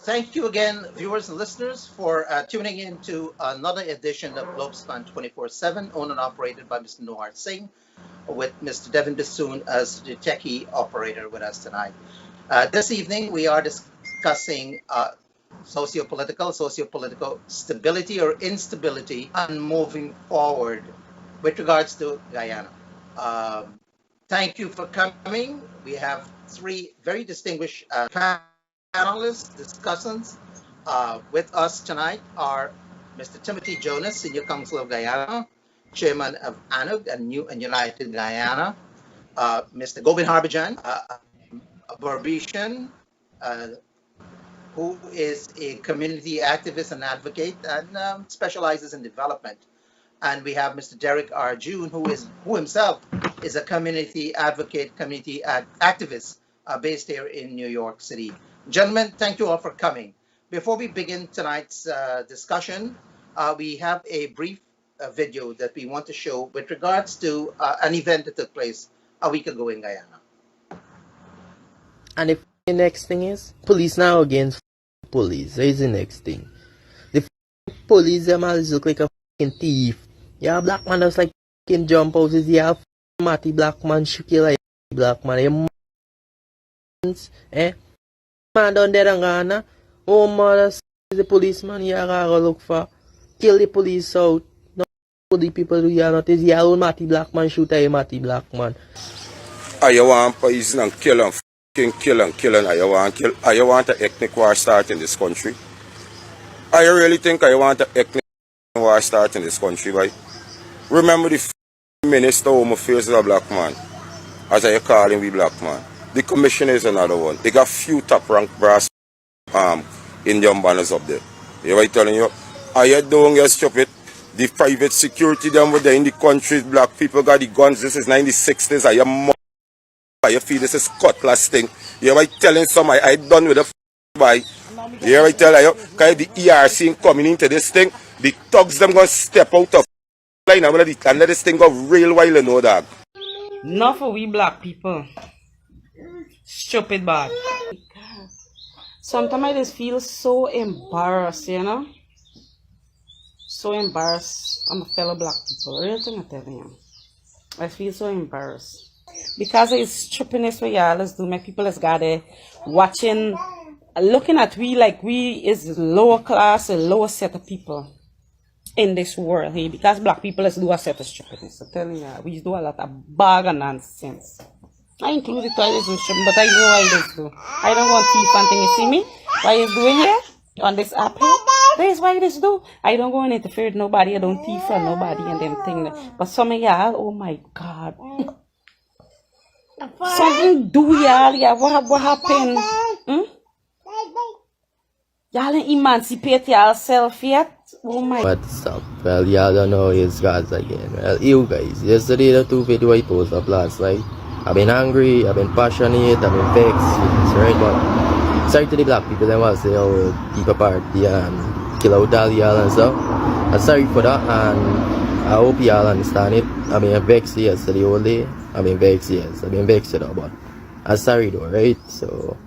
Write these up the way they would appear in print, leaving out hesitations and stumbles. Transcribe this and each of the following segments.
Thank you again, viewers and listeners, for tuning in to another edition of Globespan 24x7, owned and operated by Mr. Noor Singh, with Mr. Devin Bassoon as the techie operator with us tonight. This evening, we are discussing socio-political stability or instability and moving forward with regards to Guyana. Thank you for coming. We have three very distinguished panelists, discussants. With us tonight are Mr. Timothy Jonas, Senior Counsel of Guyana, Chairman of ANUG and New and United Guyana, Mr. Gobin Harbhajan, a Barbician, who is a community activist and advocate and specializes in development. And we have Mr. Derrick Arjune, who himself is a community advocate, community activist based here in New York City. Gentlemen, thank you all for coming. Before we begin tonight's discussion, we have a brief video that we want to show with regards to an event that took place a week ago in Guyana. And the next thing is, police now against police. Here's the next thing. The police, them all look like a fucking thief. Yeah, black man just like fucking jump houses. Yeah, matty black man shoot you like black man. Man down there in Ghana. Oh, mother, the policeman, yeah, gotta look for. Kill the police out. No, the people do yeah, not is yeah, old matty black man shoot a matty black man. I want poison and kill and kill and kill and I want an ethnic war start in this country. I really think I want an ethnic war start in this country, boy. Remember the minister home affairs is a black man, as I call him, we black man. The commissioner is another one. They got few top rank brass Indian banners up there. You know what I'm telling you? I don't get stupid. The private security them were there in the country, black people got the guns. This is 1960s. You feel this is cutlass thing. You know what I'm telling some I done with the boy. You know what I'm telling you? Because the ERC coming into this thing, the thugs them gonna step out of line and let this thing go real while, you know, dog. Not for we black people. Stupid bad. Sometimes I just feel so embarrassed, you know? So embarrassed. I'm a fellow black people. Real thing I'm telling you. I feel so embarrassed. Because of stupidness what y'all do, my people is got there watching, looking at we like we is lower class, a lower set of people in this world, hey? Because black people is do a set of stupidness. I'm telling you, we do a lot of bag and nonsense. I include the toilets and shit, but I know why this do. I don't want thief and thing, you see me? Why is doing here? On this app here? That is why this do. I don't go and interfere with nobody, I don't thief for nobody and them thing. But some of y'all, oh my God. Something do y'all, yeah, what happened? Y'all ain't emancipate yourself yet? Oh my. What's up? Well, y'all don't know his guys again. Well, you guys, yesterday the two video I posted up last night. I've been angry, I've been passionate, I've been vexed, right? But sorry to the black people, they want to say, oh, keep apart and kill out all y'all and stuff. I'm sorry for that, and I hope y'all understand it. I've been vexed yesterday all day. I've been vexed, yes. I've been vexed though, but I'm sorry though, right? So.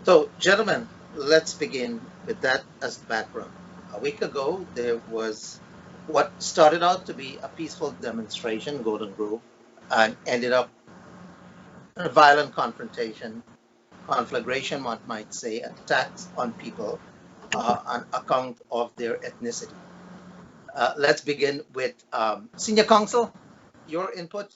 So, gentlemen, let's begin with that as background. A week ago, there was what started out to be a peaceful demonstration in Golden Grove and ended up in a violent confrontation, conflagration, one might say, attacks on people on account of their ethnicity. Let's begin with Senior Counsel, your input.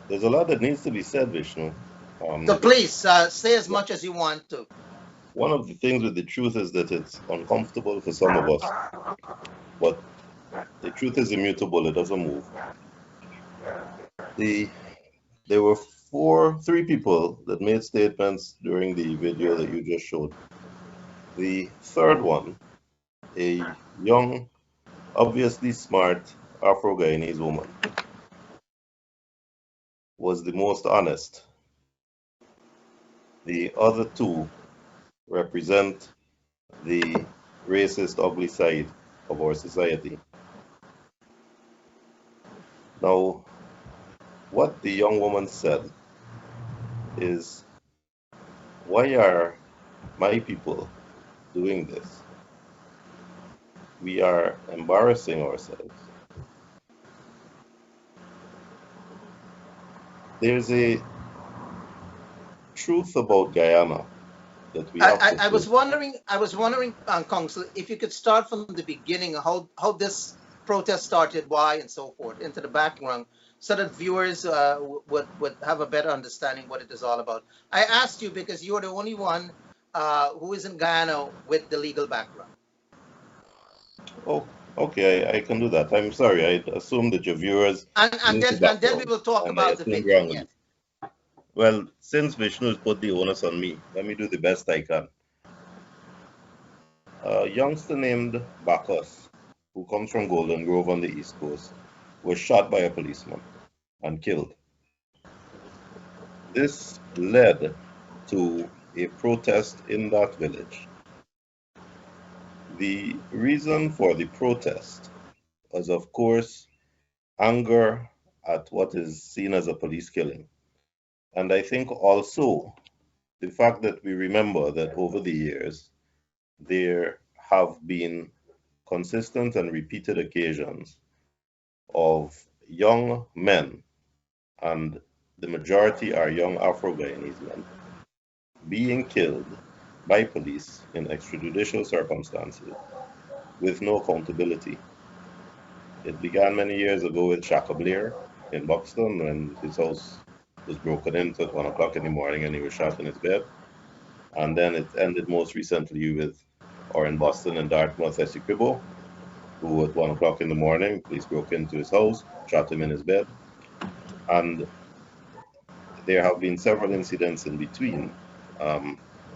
There's a lot that needs to be said, Vishnu. So please say as much as you want to. One of the things with the truth is that it's uncomfortable for some of us, but the truth is immutable, it doesn't move. There were three people that made statements during the video that you just showed. The third one, a young, obviously smart Afro-Guyanese woman, was the most honest. The other two represent the racist, ugly side of our society. Now, what the young woman said is, why are my people doing this? We are embarrassing ourselves. There's a truth about Guyana that we have to I was face. wondering, Council, if you could start from the beginning, how this protest started, why, and so forth, into the background, so that viewers would have a better understanding what it is all about. I asked you because you're the only one who is in Guyana with the legal background. Oh, okay, I can do that. I'm sorry, I assumed that your viewers And knew the then we background, will talk and I about the assumed video. wrongly. Yes. Well, since Vishnu has put the onus on me, let me do the best I can. A youngster named Bacchus, who comes from Golden Grove on the East Coast, was shot by a policeman and killed. This led to a protest in that village. The reason for the protest was, of course, anger at what is seen as a police killing. And I think also the fact that we remember that over the years there have been consistent and repeated occasions of young men, and the majority are young Afro-Guyanese men, being killed by police in extrajudicial circumstances with no accountability. It began many years ago with Shaka Blair in Buxton when his house was broken into at 1 o'clock in the morning and he was shot in his bed. And then it ended most recently with, or in Boston and Dartmouth, Essequibo, who at 1 o'clock in the morning, police broke into his house, shot him in his bed. And there have been several incidents in between.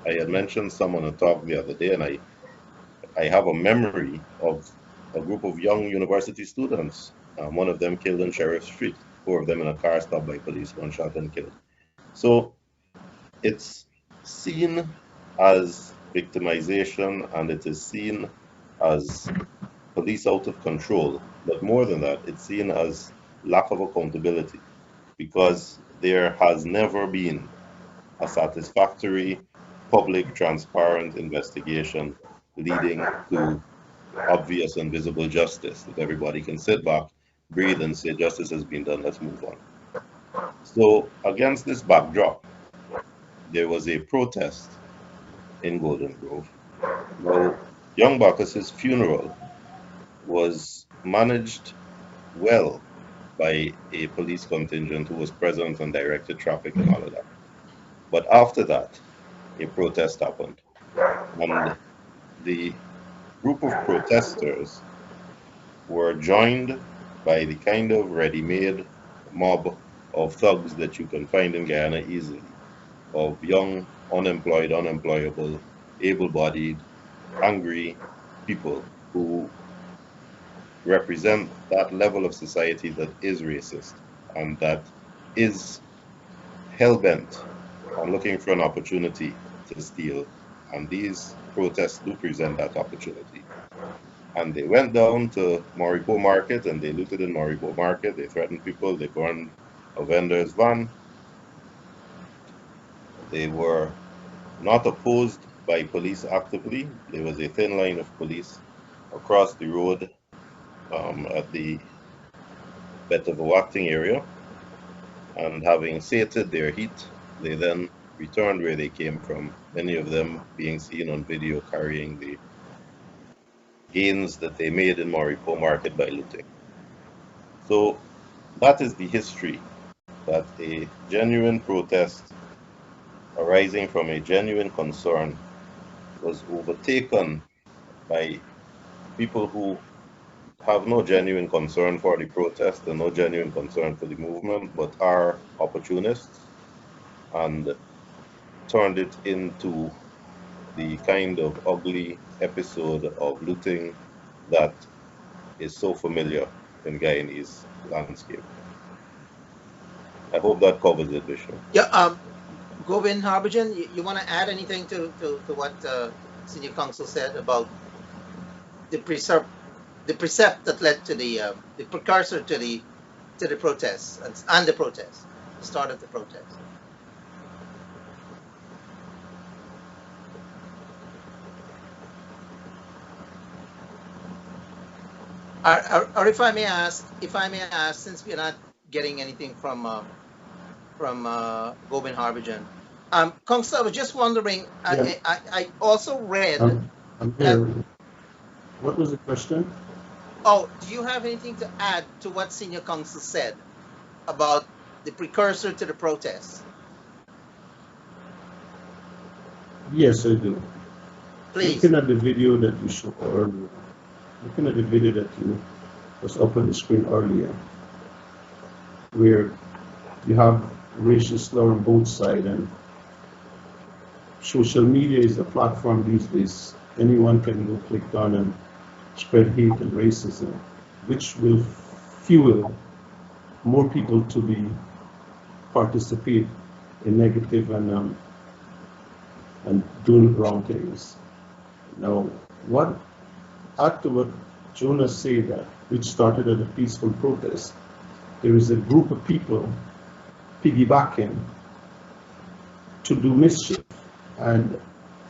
I had mentioned some on a talk the other day, and I have a memory of a group of young university students, one of them killed on Sheriff Street, four of them in a car stopped by police, one shot and killed. So it's seen as victimization and it is seen as police out of control. But more than that, it's seen as lack of accountability because there has never been a satisfactory, public, transparent investigation leading to obvious and visible justice that everybody can sit back, breathe, and say, justice has been done, let's move on. So, against this backdrop, there was a protest in Golden Grove. Now, young Bacchus's funeral was managed well by a police contingent who was present and directed traffic and all of that. But after that, a protest happened. And the group of protesters were joined by the kind of ready-made mob of thugs that you can find in Guyana easily, of young, unemployed, unemployable, able-bodied, angry people who represent that level of society that is racist and that is hell-bent on looking for an opportunity to steal. And these protests do present that opportunity. And they went down to Moripo Market and they looted in Moripo Market. They threatened people. They burned a vendor's van. They were not opposed by police actively. There was a thin line of police across the road at the Betavawacting area. And having sated their heat, they then returned where they came from, many of them being seen on video carrying the gains that they made in Moripo Market by looting. So that is the history, that a genuine protest arising from a genuine concern was overtaken by people who have no genuine concern for the protest and no genuine concern for the movement, but are opportunists, and turned it into the kind of ugly episode of looting that is so familiar in Guyanese landscape. I hope that covers it, Vishnu. Yeah. Gobin, Harbhajan, you want to add anything to what Senior Counsel said about the precept that led to the precursor to the protests and the protest, the start of the protest? Or if I may ask, since we're not getting anything from Gobin, Harbhajan, Counsel, I was just wondering. Yeah. I also read. I'm here. What was the question? Oh, do you have anything to add to what Senior Counsel said about the precursor to the protests? Yes, I do. Please. Looking at the video that you showed earlier, looking at the video that was up on the screen earlier, where you have racial slur on both sides, and social media is a platform these days. Anyone can go click on and spread hate and racism, which will fuel more people to participate in negative and doing wrong things. Now, after what Jonas said, that which started as a peaceful protest, there is a group of people piggybacking to do mischief, and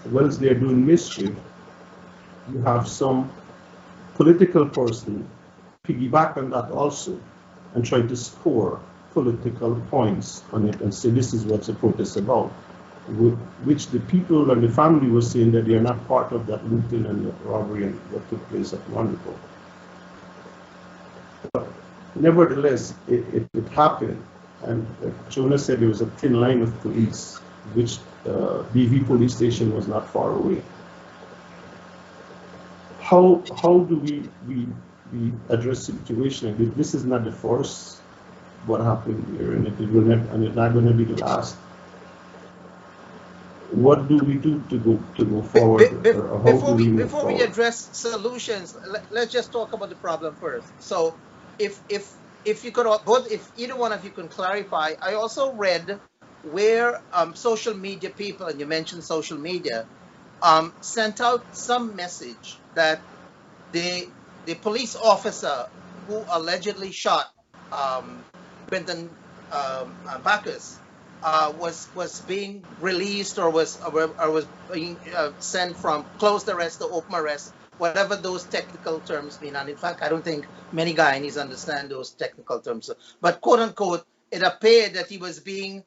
whilst they're doing mischief, you have some political person piggyback on that also and try to score political points on it and say this is what the protest about, which the people and the family were saying that they are not part of that looting and the robbery and what took place at Monaco. But nevertheless, it happened, and Jonas said there was a thin line of police, which BV police station was not far away. How do we address the situation? This is not the first what happened here, and it's not going to be the last. What do we do to go forward? Before we address solutions, let's just talk about the problem first. So, if you could both, if either one of you can clarify, I also read where social media people, and you mentioned social media, sent out some message that the police officer who allegedly shot Quentin Bacchus was being released or was being sent from closed arrest to open arrest, whatever those technical terms mean. And in fact, I don't think many Guyanese understand those technical terms. But quote unquote, it appeared that he was being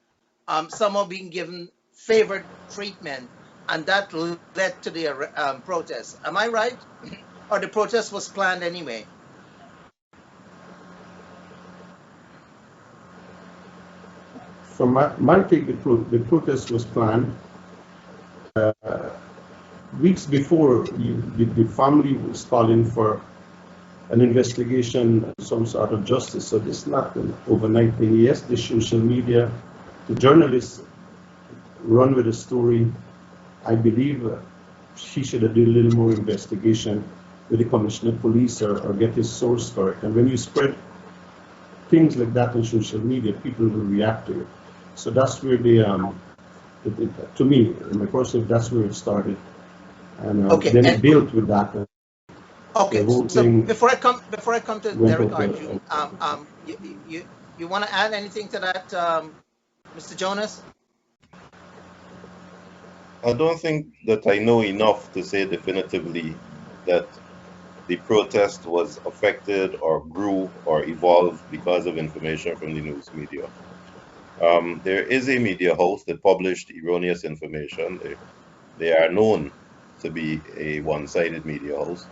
somehow being given favored treatment, and that led to the protest. Am I right? Or the protest was planned anyway? From my take, the protest was planned. Weeks before, the family was calling for an investigation, some sort of justice. So this is not an overnight thing. Yes, the social media, the journalists run with the story. I believe she should have done a little more investigation with the commissioner of police or get his source for it. And when you spread things like that on social media, people will react to it. So that's where to me, in my personal, that's where it started. And okay, then it built with that. Okay, so before I come to Derrick, Arjune, you want to add anything to that, Mr. Jonas? I don't think that I know enough to say definitively that the protest was affected or grew or evolved because of information from the news media. There is a media house that published erroneous information. They are known to be a one-sided media house.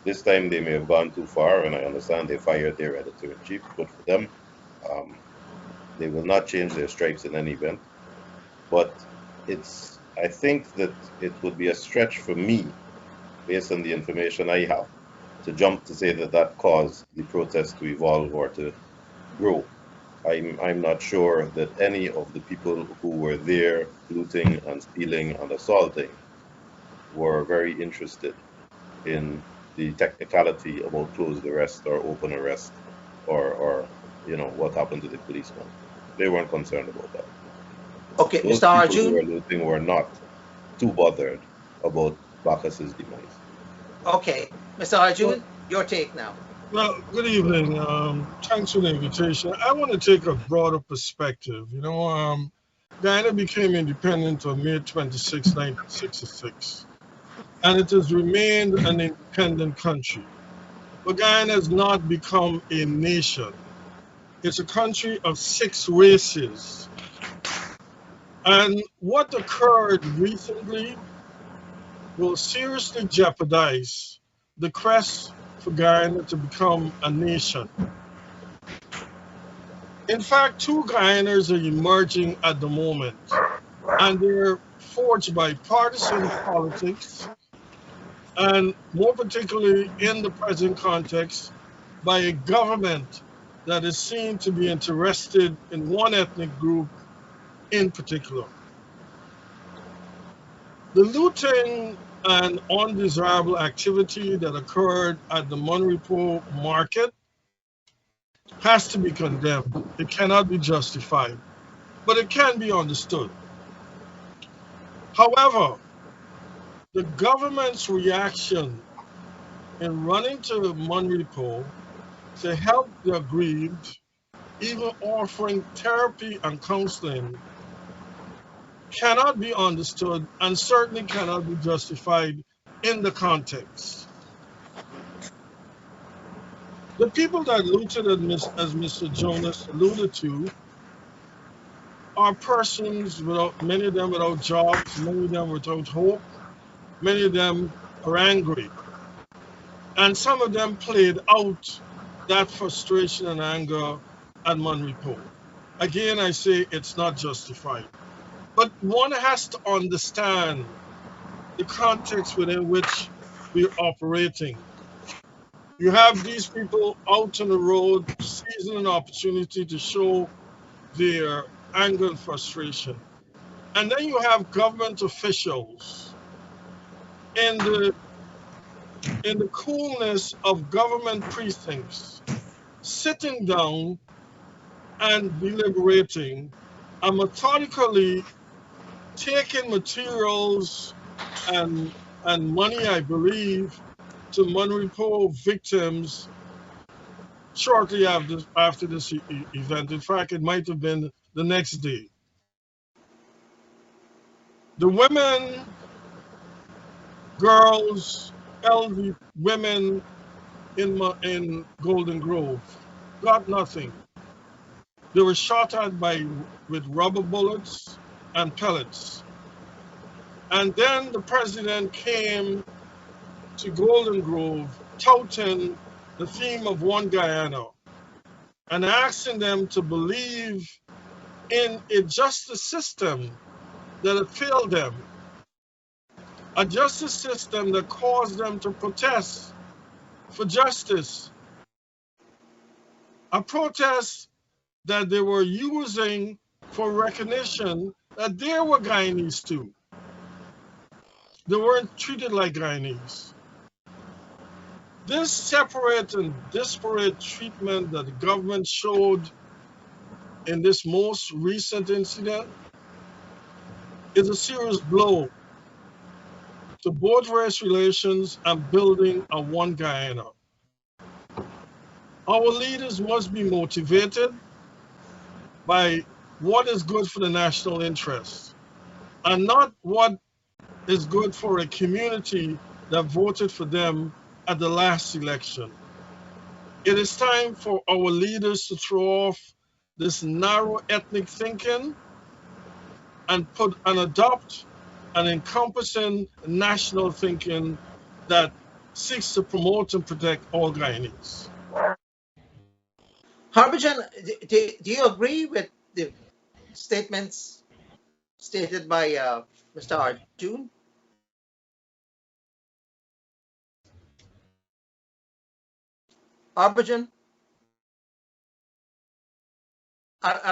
This time they may have gone too far, and I understand they fired their editor-in-chief. Good for them. They will not change their stripes in any event. But I think that it would be a stretch for me, based on the information I have, to jump to say that that caused the protest to evolve or to grow. I'm not sure that any of the people who were there looting and stealing and assaulting were very interested in the technicality about closed arrest or open arrest or what happened to the policeman. They weren't concerned about that. Okay, Those Mr. people who Arjune. were looting were not too bothered about Bacchus's demise. Okay, Mr. Well, Arjune, your take now. well, good evening. Thanks for the invitation. I want to take a broader perspective. Guyana became independent on May 26, 1966, and it has remained an independent country. But Guyana has not become a nation. It's a country of 6 races. And what occurred recently will seriously jeopardize the quest for Guyana to become a nation. In fact, two Guyanas are emerging at the moment, and they're forged by partisan politics, and more particularly in the present context, by a government that is seen to be interested in one ethnic group in particular. The looting and undesirable activity that occurred at the Monrepo market has to be condemned. It cannot be justified, but it can be understood. However, the government's reaction in running to Monrepo to help the aggrieved, even offering therapy and counseling, cannot be understood and certainly cannot be justified in the context. The people that looted, as Mr. Jonas alluded to, are persons without, many of them without jobs, many of them without hope, many of them are angry. And some of them played out that frustration and anger at Monrepo. Again, I say it's not justified. But one has to understand the context within which we're operating. You have these people out on the road seizing an opportunity to show their anger and frustration. And then you have government officials in the coolness of government precincts sitting down and deliberating and methodically taking materials and money, I believe, to Monrepo victims shortly after this event. In fact, it might have been the next day. The women, girls, elderly women in Golden Grove got nothing. They were shot at with rubber bullets and pellets. And then the president came to Golden Grove touting the theme of One Guyana and asking them to believe in a justice system that had failed them, a justice system that caused them to protest for justice, a protest that they were using for recognition that they were Guyanese too. They weren't treated like Guyanese. This separate and disparate treatment that the government showed in this most recent incident is a serious blow to both race relations and building a one Guyana. Our leaders must be motivated by what is good for the national interest and not what is good for a community that voted for them at the last election. It is time for our leaders to throw off this narrow ethnic thinking and adopt an encompassing national thinking that seeks to promote and protect all Guyanese. Harbhajan, do you agree with the statements stated by Mr. Arjune? Harbhajan,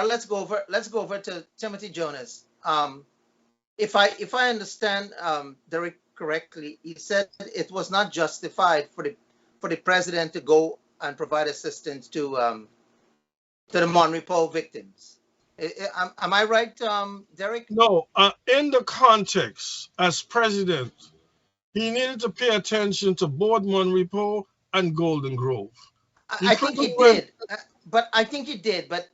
let's go over to Timothy Jonas. If I understand Derrick correctly, he said it was not justified for the president to go and provide assistance to the Monrepo victims. Am I right, Derrick? No, in the context, as president, he needed to pay attention to both Monrepo and Golden Grove. He I think he couldn't win. did, but I think he did. But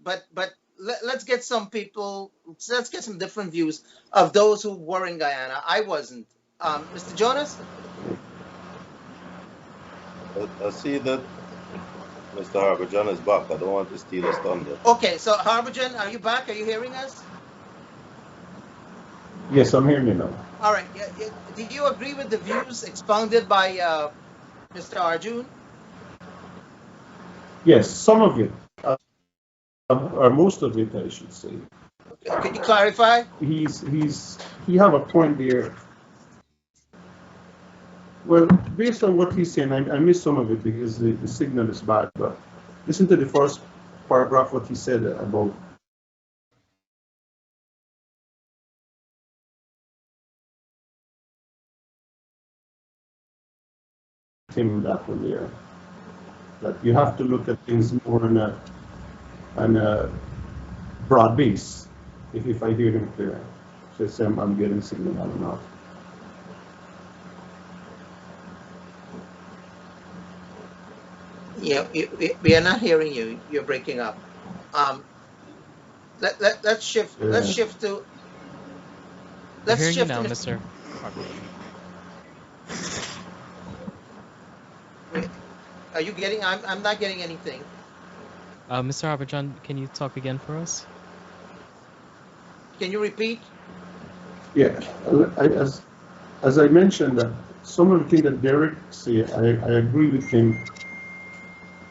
let's get some people. Let's get some different views of those who were in Guyana. I wasn't. Mr. Jonas. I see that Mr. Harbhajan is back. I don't want to steal his thunder. Okay, so Harbhajan, are you back? Are you hearing us? Yes, I'm hearing you now. All right. Do you agree with the views expounded by Mr. Arjune? Yes, some of it, or most of it, I should say. Could you clarify? He have a point there. Well, based on what he's saying, I missed some of it because the signal is bad. But listen to the first paragraph, what he said about him that one there. That you have to look at things more on a broad base. If I hear him clear, so I'm getting signal or not. Yeah, we are not hearing you. You're breaking up. Let's shift. Yeah. Let's shift to. I'm hearing you now, Mr. Are you getting? I'm not getting anything. Mr. Harbhajan, can you talk again for us? Can you repeat? Yeah, as I mentioned, that some of the things that Derrick said, I agree with him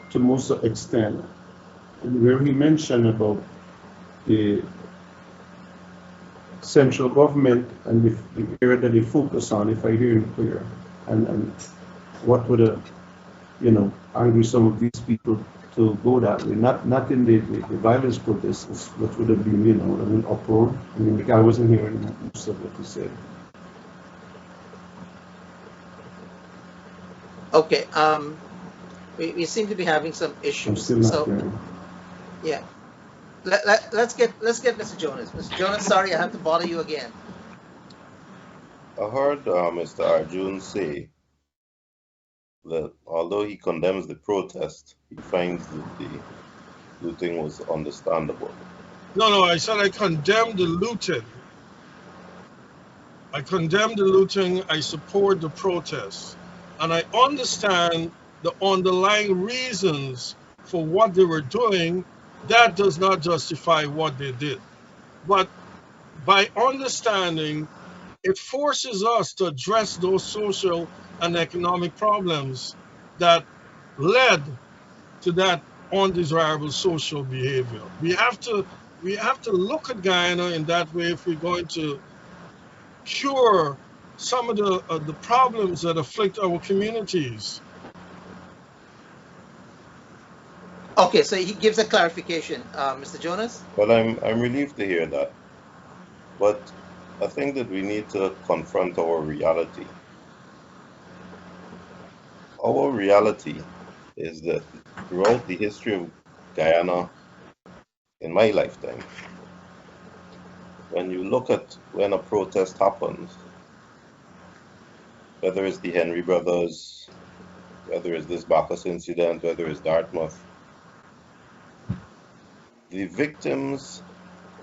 to most extent. And where he mentioned about the central government and the area that they focus on, if I hear him clear, and what would angry some of these people to go that way, not in the violence protests, what would have been, uproar. I mean, I wasn't hearing most of what he said. Okay. We seem to be having some issues. I'm still not hearing. Yeah. Let's get Mr. Jonas. Mr. Jonas, sorry I have to bother you again. I heard Mr. Arjune say that although he condemns the protest, he finds that the looting was understandable. No, I said I condemn the looting. I condemn the looting. I support the protests. And I understand the underlying reasons for what they were doing. That does not justify what they did. But by understanding, it forces us to address those social and economic problems that led to that undesirable social behavior. We have to look at Guyana in that way if we're going to cure some of the problems that afflict our communities. Okay, so he gives a clarification, Mr. Jonas. Well, I'm relieved to hear that, but I think that we need to confront our reality. Our reality is that throughout the history of Guyana, in my lifetime, when you look at when a protest happens, whether it's the Henry brothers, whether it's this Bacchus incident, whether it's Dartmouth, the victims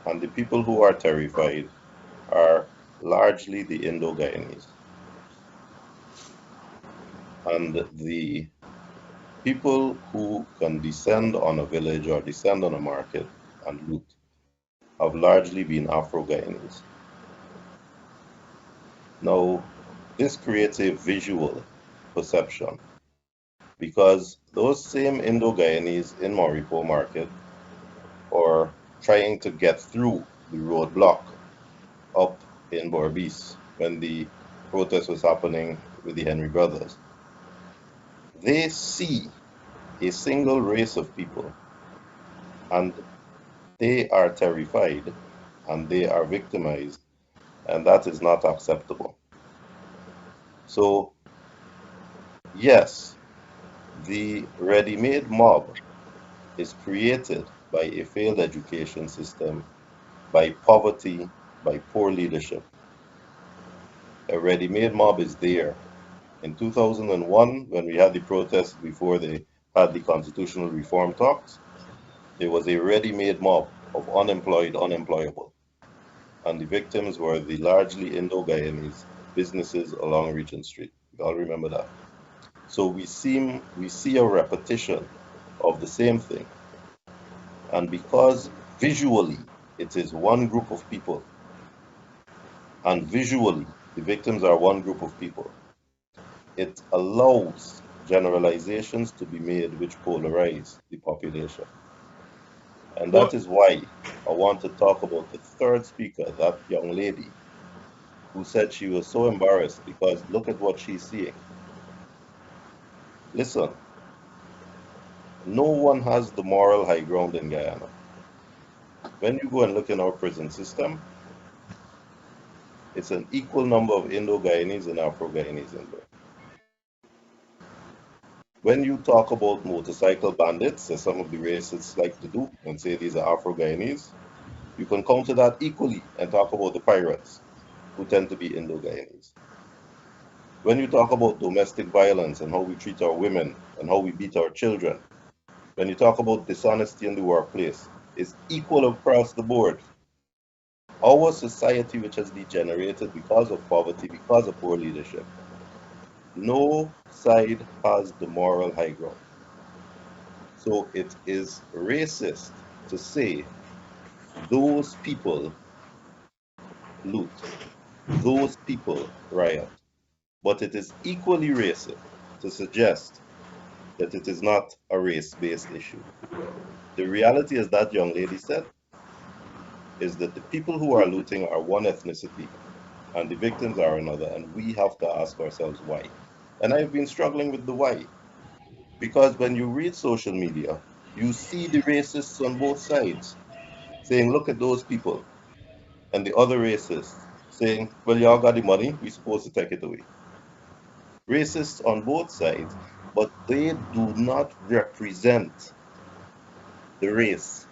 and the people who are terrified are largely the Indo-Guyanese. And the people who can descend on a village or descend on a market and loot have largely been Afro-Guyanese. Now, this creates a visual perception because those same Indo-Guyanese in Monrepo market or trying to get through the roadblock up in Berbice when the protest was happening with the Henry brothers, they see a single race of people and they are terrified and they are victimized, and that is not acceptable. So yes, the ready-made mob is created by a failed education system by poverty, by poor leadership. A ready-made mob is there. In 2001, when we had the protests before they had the constitutional reform talks, there was a ready-made mob of unemployed, unemployable. And the victims were the largely Indo-Guyanese businesses along Regent Street. You all remember that. So we see a repetition of the same thing. And because visually it is one group of people, and visually the victims are one group of people, it allows generalizations to be made which polarize the population. And that is why I want to talk about the third speaker, that young lady, who said she was so embarrassed because look at what she's seeing. Listen, no one has the moral high ground in Guyana. When you go and look in our prison system, it's an equal number of Indo-Guyanese and Afro-Guyanese in there. When you talk about motorcycle bandits, as some of the racists like to do, and say these are Afro-Guyanese, you can counter that equally and talk about the pirates, who tend to be Indo-Guyanese. When you talk about domestic violence and how we treat our women and how we beat our children, when you talk about dishonesty in the workplace, it's equal across the board. Our society, which has degenerated because of poverty, because of poor leadership, no side has the moral high ground. So it is racist to say those people loot, those people riot. But it is equally racist to suggest that it is not a race-based issue. The reality, as that young lady said, is that the people who are looting are one ethnicity and the victims are another, and we have to ask ourselves why. And I've been struggling with the why. Because when you read social media, you see the racists on both sides saying, look at those people. And the other racists saying, well, y'all got the money, we're supposed to take it away. Racists on both sides, but they do not represent the race.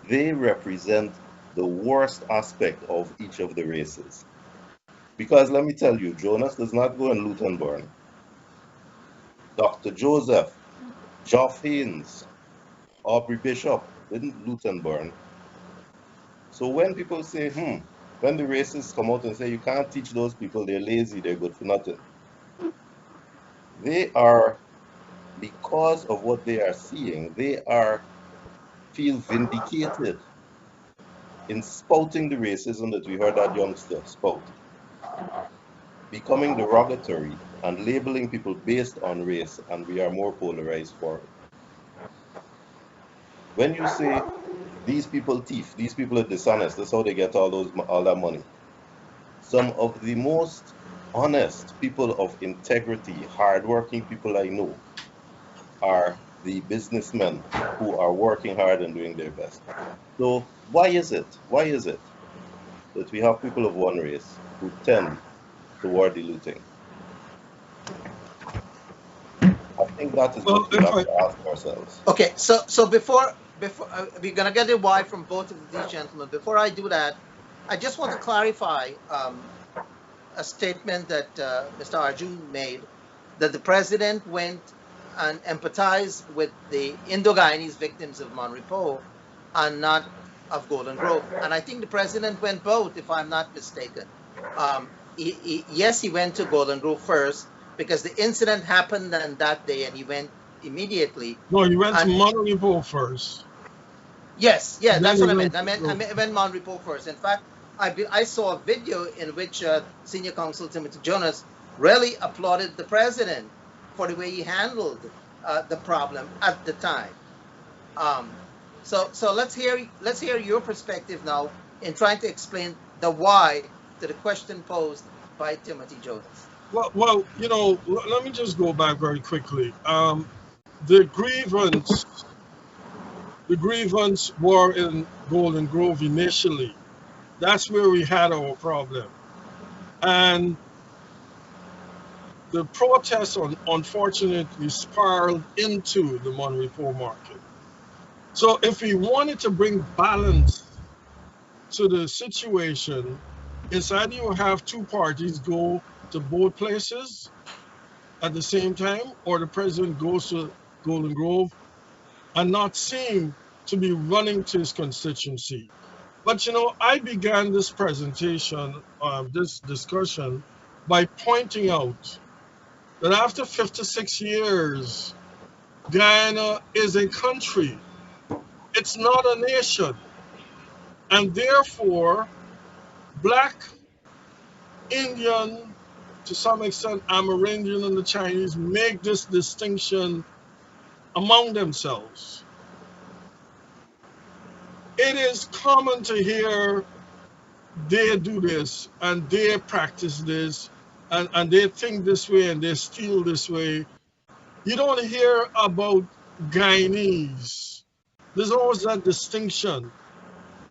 They represent the worst aspect of each of the races. Because let me tell you, Jonas does not go and loot and burn. Dr. Joseph, Geoff Haynes, Aubrey Bishop didn't loot and burn. So when people say, when the racists come out and say, you can't teach those people, they're lazy, they're good for nothing. They are, because of what they are seeing, feel vindicated in spouting the racism that we heard that youngster spout, becoming derogatory and labeling people based on race, and we are more polarized for it. When you say these people thief, these people are dishonest, that's how they get all that money. Some of the most honest people of integrity, hardworking people I know are the businessmen who are working hard and doing their best. So why is it that we have people of one race who tend toward the looting? I think that is what we have to ask ourselves. Okay, so before we're gonna get a why from both of these gentlemen. Before I do that, I just want to clarify a statement that Mr. Arjune made, that the president went and empathized with the Indo-Guyanese victims of Monrepo and not of Golden Grove. And I think the president went both, if I'm not mistaken. Yes, he went to Golden Grove first because the incident happened on that day and he went immediately. No, he went to Monrepo first. Yes, yeah, that's what I meant. I went Monrepo first. In fact, I saw a video in which Senior Counsel Timothy Jonas really applauded the president for the way he handled the problem at the time. So let's hear your perspective now in trying to explain the why to the question posed by Timothy Jonas. Well, you know, let me just go back very quickly. The grievance were in Golden Grove initially. That's where we had our problem. And the protests, unfortunately, spiraled into the Monrepo market. So if we wanted to bring balance to the situation is either you have two parties go to both places at the same time, or the president goes to Golden Grove and not seem to be running to his constituency. But you know, I began this presentation, this discussion, by pointing out that after 56 years, Guyana is a country. It's not a nation. And therefore, Black, Indian, to some extent Amerindian and the Chinese make this distinction among themselves. It is common to hear they do this and they practice this and they think this way and they steal this way. You don't hear about Guyanese. There's always that distinction.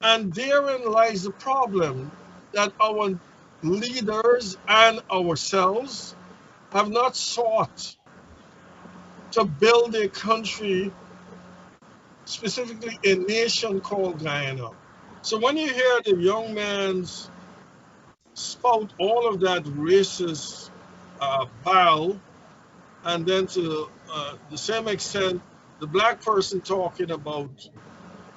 And therein lies the problem, that our leaders and ourselves have not sought to build a country, specifically a nation called Guyana. So when you hear the young man's spout all of that racist bile, and then to the same extent, the Black person talking about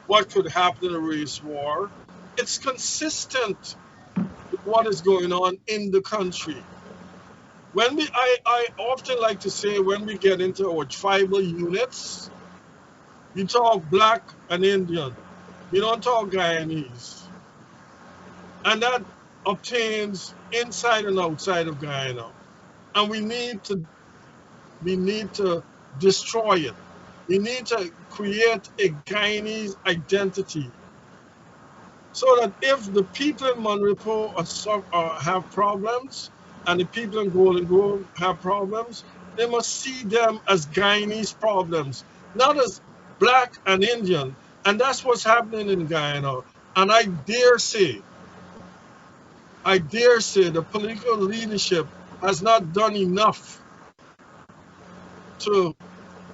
what could happen in a race war, it's consistent with what is going on in the country. When I often like to say, when we get into our tribal units, you talk Black and Indian, you don't talk Guyanese. And that obtains inside and outside of Guyana. And we need to destroy it. We need to create a Guyanese identity, so that if the people in Monrepo have problems and the people in Golden Grove have problems, they must see them as Guyanese problems, not as Black and Indian. And that's what's happening in Guyana. And I dare say the political leadership has not done enough to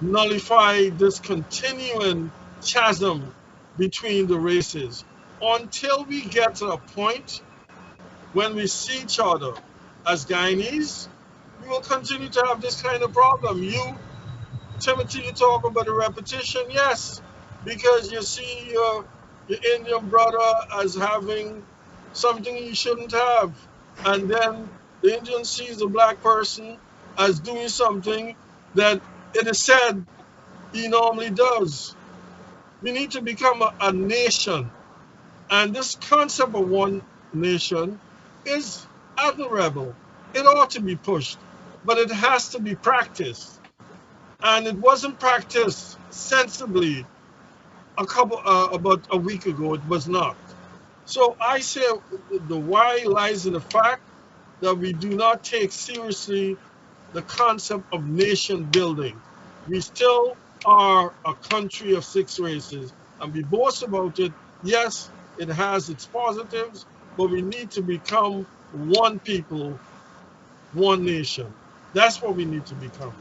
nullify this continuing chasm between the races. Until we get to a point when we see each other as Guyanese, we will continue to have this kind of problem. You, Timothy, you talk about the repetition, yes, because you see your Indian brother as having something he shouldn't have, and then the Indian sees the Black person as doing something that it is said he normally does. We need to become a nation. And this concept of one nation is admirable. It ought to be pushed, but it has to be practiced. And it wasn't practiced sensibly about a week ago. It was not. So I say the why lies in the fact that we do not take seriously the concept of nation building. We still are a country of 6 races, and we boast about it. Yes, it has its positives, but we need to become one people, one nation. That's what we need to become.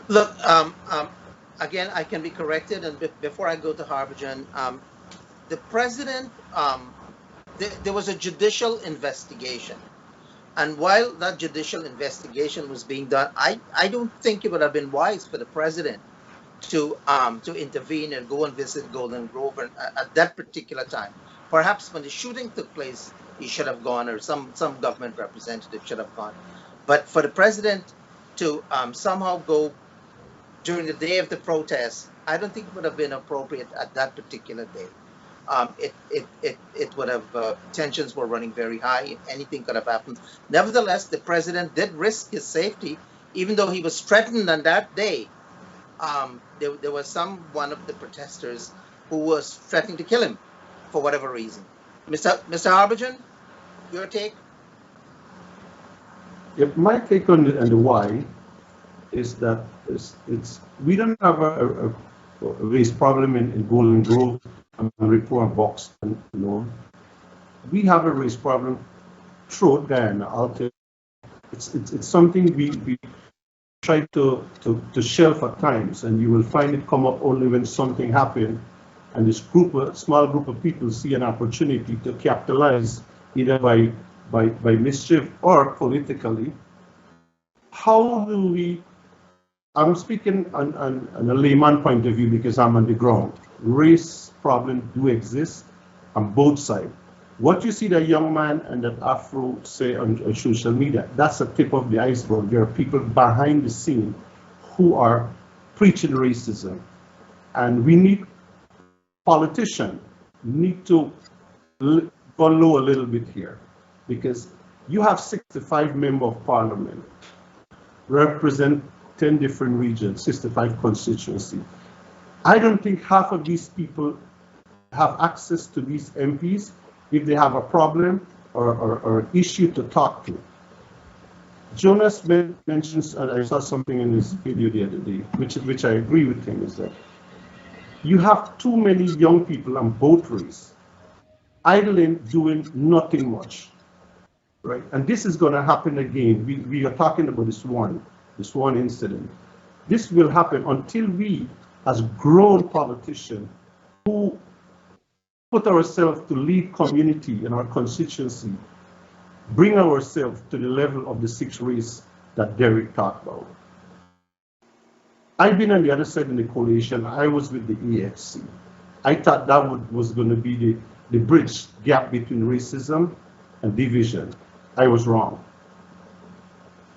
Look, again, I can be corrected, and before I go to Harbhajan, the president, there was a judicial investigation. And while that judicial investigation was being done, I don't think it would have been wise for the president to intervene and go and visit Golden Grove at that particular time. Perhaps when the shooting took place, he should have gone, or some government representative should have gone. But for the president to somehow go during the day of the protest, I don't think it would have been appropriate at that particular day. It would have, tensions were running very high. Anything could have happened. Nevertheless, the president did risk his safety, even though he was threatened on that day. There was one of the protesters who was threatening to kill him for whatever reason. Mr. Harbhajan, your take? Yep, my take on the why is that we don't have a race problem in Golden Grove and Report Box, you know. We have a race problem throughout Guyana. It's something we try to shelf at times, and you will find it come up only when something happened and this small group of people see an opportunity to capitalize either by mischief or politically, how do we, I'm speaking on a layman point of view because I'm on the ground. Race problems do exist on both sides. What you see that young man and that Afro say on social media, that's the tip of the iceberg. There are people behind the scene who are preaching racism. And we need politicians need to go low a little bit here, because you have 65 members of parliament represent 10 different regions, 65 constituencies. I don't think half of these people have access to these MPs if they have a problem or an issue to talk to. Jonas mentions, and I saw something in his video the other day, which I agree with him, is that you have too many young people on both races idling, doing nothing much, right? And this is going to happen again. We are talking about this one incident. This will happen until we, as grown politicians who put ourselves to lead community in our constituency, bring ourselves to the level of the sixth race that Derrick talked about. I've been on the other side in the coalition. I was with the AFC. I thought that was going to be the bridge gap between racism and division. I was wrong.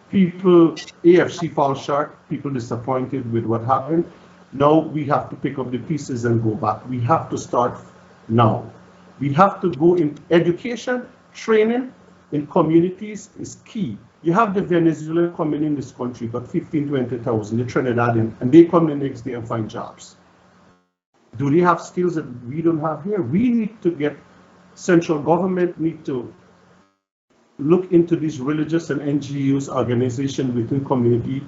People, AFC fall short, people disappointed with what happened. Now we have to pick up the pieces and go back. We have to start now. We have to go in education, training in communities is key. You have the Venezuelan coming in this country, got 15, 20,000, the Trinidadian, and they come the next day and find jobs. Do they have skills that we don't have here? We need to get, central government need to look into these religious and NGOs, organizations within community,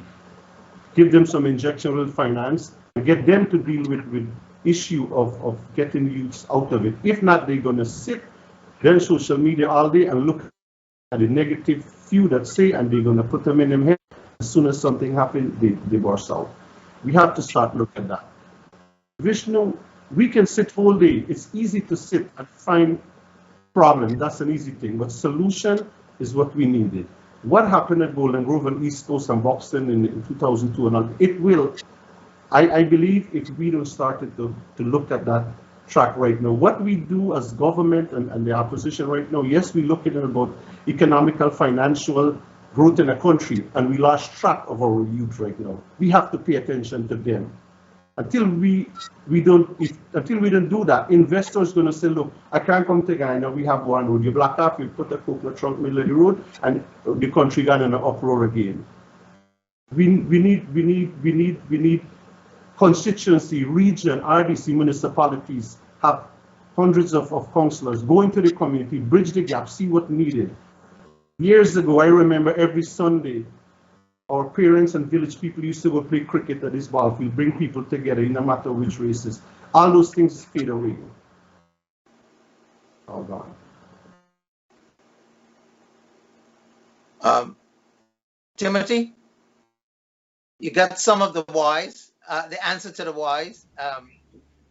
give them some injectional finance, and get them to deal with issue of getting youths out of it. If not, they're gonna sit then social media all day and look at the negative few that say, and they're gonna put them in their head. As soon as something happens, they burst out. We have to start looking at that. Vishnu, we can sit all day. It's easy to sit and find problem. That's an easy thing, but solution is what we needed. What happened at Golden Grove and East Coast and Boston in 2002 and all, it will, I believe if we don't start to look at that track right now, what we do as government and the opposition right now, yes, we look at it about economical, financial growth in a country, and we lost track of our youth right now. We have to pay attention to them. Until we don't do that, investors going to say, look, I can't come to Ghana, we have one road. You block off, you put a coconut trunk middle of the road, and the country got in an uproar again. We need constituency, region, RDC, municipalities have hundreds of councillors go into the community, bridge the gap, see what needed. Years ago, I remember every Sunday, our parents and village people used to go play cricket at this ball field, bring people together, no matter which races. All those things fade away. All gone. Timothy, you got some of the whys, the answer to the whys.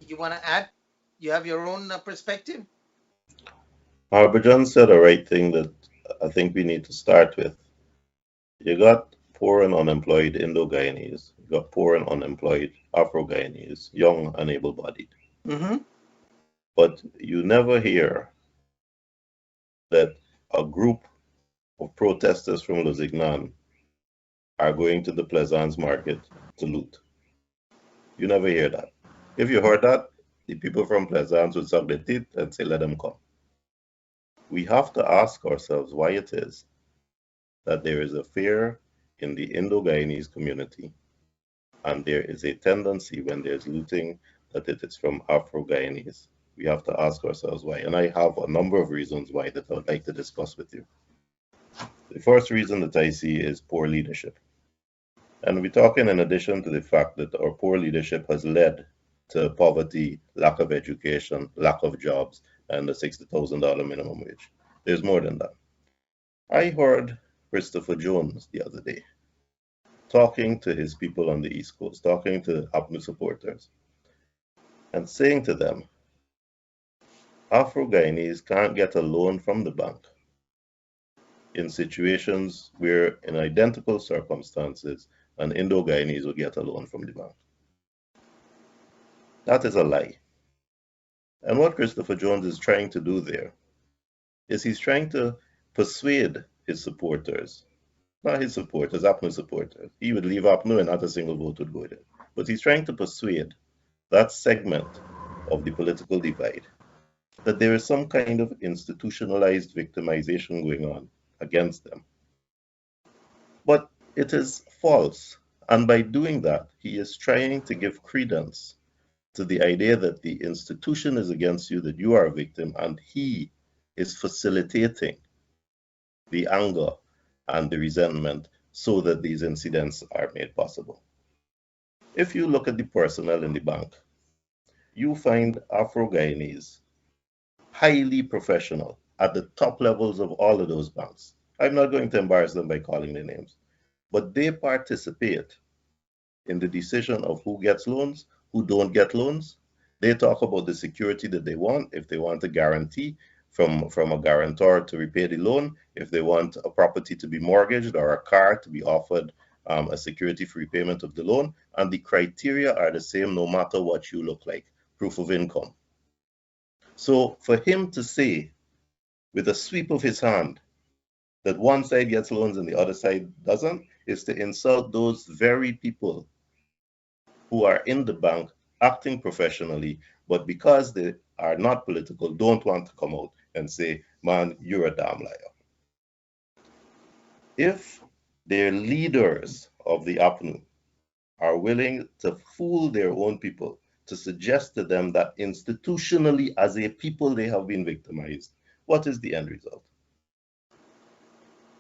You want to add? You have your own perspective? Harbhajan said the right thing that I think we need to start with. You got poor and unemployed Indo-Guyanese, you got poor and unemployed Afro-Guyanese, young and able-bodied. But you never hear that a group of protesters from Lusignan are going to the Plaisance market to loot. You never hear that. If you heard that, the people from Plaisance would suck their teeth and say, let them come. We have to ask ourselves why it is that there is a fear in the Indo-Guyanese community, and there is a tendency when there's looting that it is from Afro-Guyanese. We have to ask ourselves why, and I have a number of reasons why that I would like to discuss with you. The first reason that I see is poor leadership. And we're talking in addition to the fact that our poor leadership has led to poverty, lack of education, lack of jobs, and the $60,000 minimum wage. There's more than that. I heard Christopher Jones the other day talking to his people on the East Coast, talking to APNU supporters. and saying to them, Afro-Guyanese can't get a loan from the bank in situations where, in identical circumstances, an Indo-Guyanese will get a loan from the bank. That is a lie. And what Christopher Jones is trying to do there is he's trying to persuade his supporters, not his supporters, APNU supporters. He would leave APNU and not a single vote would go there. But he's trying to persuade that segment of the political divide that there is some kind of institutionalized victimization going on against them. But it is false. And by doing that, he is trying to give credence to the idea that the institution is against you, that you are a victim, and he is facilitating the anger and the resentment so that these incidents are made possible. If you look at the personnel in the bank, you find Afro-Guyanese highly professional at the top levels of all of those banks. I'm not going to embarrass them by calling their names, but they participate in the decision of who gets loans, who don't get loans. They talk about the security that they want, if they want a guarantee from a guarantor to repay the loan, if they want a property to be mortgaged or a car to be offered a security for repayment of the loan, and the criteria are the same no matter what you look like, proof of income. So for him to say with a sweep of his hand that one side gets loans and the other side doesn't, is to insult those very people who are in the bank acting professionally, but because they are not political, don't want to come out and say, man, you're a damn liar. If their leaders of the APNU are willing to fool their own people, to suggest to them that institutionally as a people they have been victimized, what is the end result?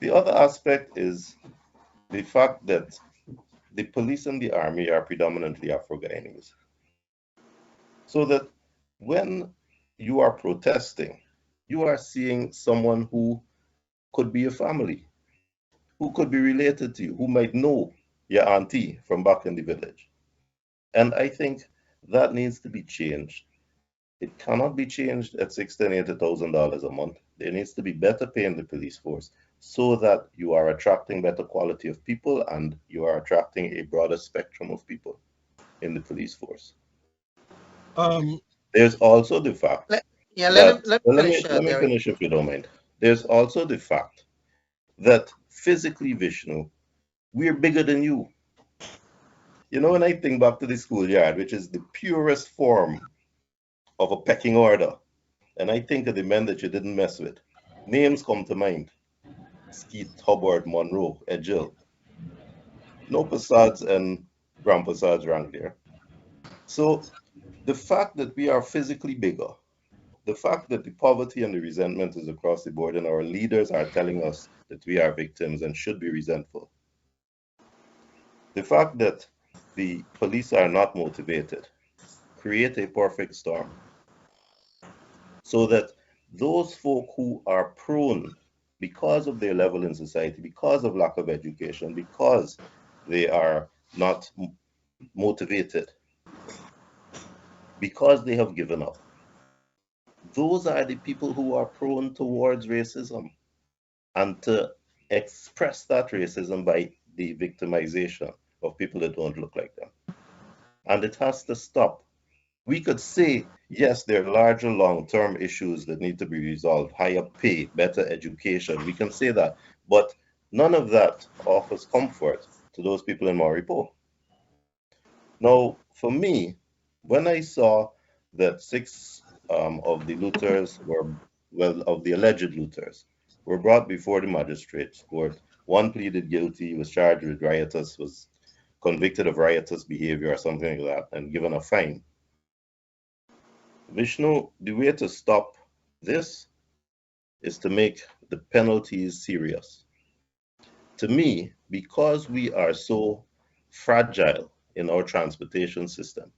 The other aspect is the fact that the police and the army are predominantly Afro-Guyanese. So that when you are protesting, you are seeing someone who could be a family, who could be related to you, who might know your auntie from back in the village. And I think that needs to be changed. It cannot be changed at $6,000 to $80,000 a month. There needs to be better pay in the police force so that you are attracting better quality of people and you are attracting a broader spectrum of people in the police force. There's also the fact Let that, me finish, let me Derrick. finish if you don't mind. There's also the fact that physically, Vishnu, we're bigger than you. You know, when I think back to the schoolyard, which is the purest form of a pecking order, and I think of the men that you didn't mess with, names come to mind. Skeet, Hubbard, Monroe, Edgell. No Passads and Grand Passads rank there. So the fact that we are physically bigger, the fact that the poverty and the resentment is across the board and our leaders are telling us that we are victims and should be resentful, the fact that the police are not motivated, create a perfect storm so that those folk who are prone because of their level in society, because of lack of education, because they are not motivated, because they have given up, those are the people who are prone towards racism, and to express that racism by the victimization of people that don't look like them. And it has to stop. We could say, yes, there are larger long-term issues that need to be resolved, higher pay, better education. We can say that, but none of that offers comfort to those people in Maripo. Now, for me, when I saw that 6 of the looters were, well, of the alleged looters, were brought before the magistrate's court, one pleaded guilty, was charged with riotous, was convicted of riotous behavior or something like that, and given a fine. Vishnu, the way to stop this is to make the penalties serious. To me, because we are so fragile in our transportation system,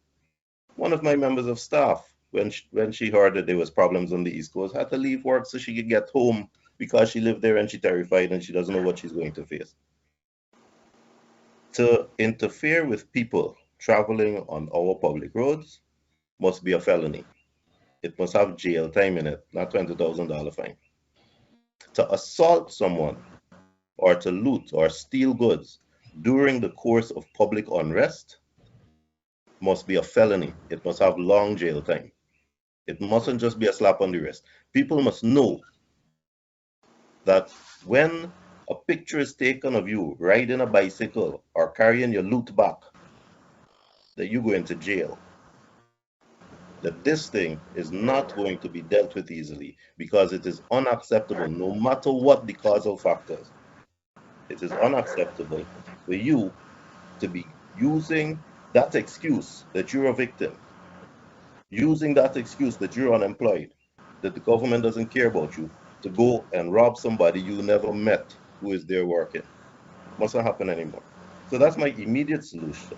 one of my members of staff, when she heard that there was problems on the East Coast, had to leave work so she could get home because she lived there and she's terrified and she doesn't know what she's going to face. To interfere with people traveling on our public roads must be a felony. It must have jail time in it, not $20,000 fine. To assault someone or to loot or steal goods during the course of public unrest must be a felony. It must have long jail time. It mustn't just be a slap on the wrist. People must know that when a picture is taken of you riding a bicycle or carrying your loot back, that you go into jail. That this thing is not going to be dealt with easily because it is unacceptable, no matter what the causal factors. It is unacceptable for you to be using that excuse that you're a victim, using that excuse that you're unemployed, that the government doesn't care about you, to go and rob somebody you never met who is there working. Mustn't happen anymore. So that's my immediate solution.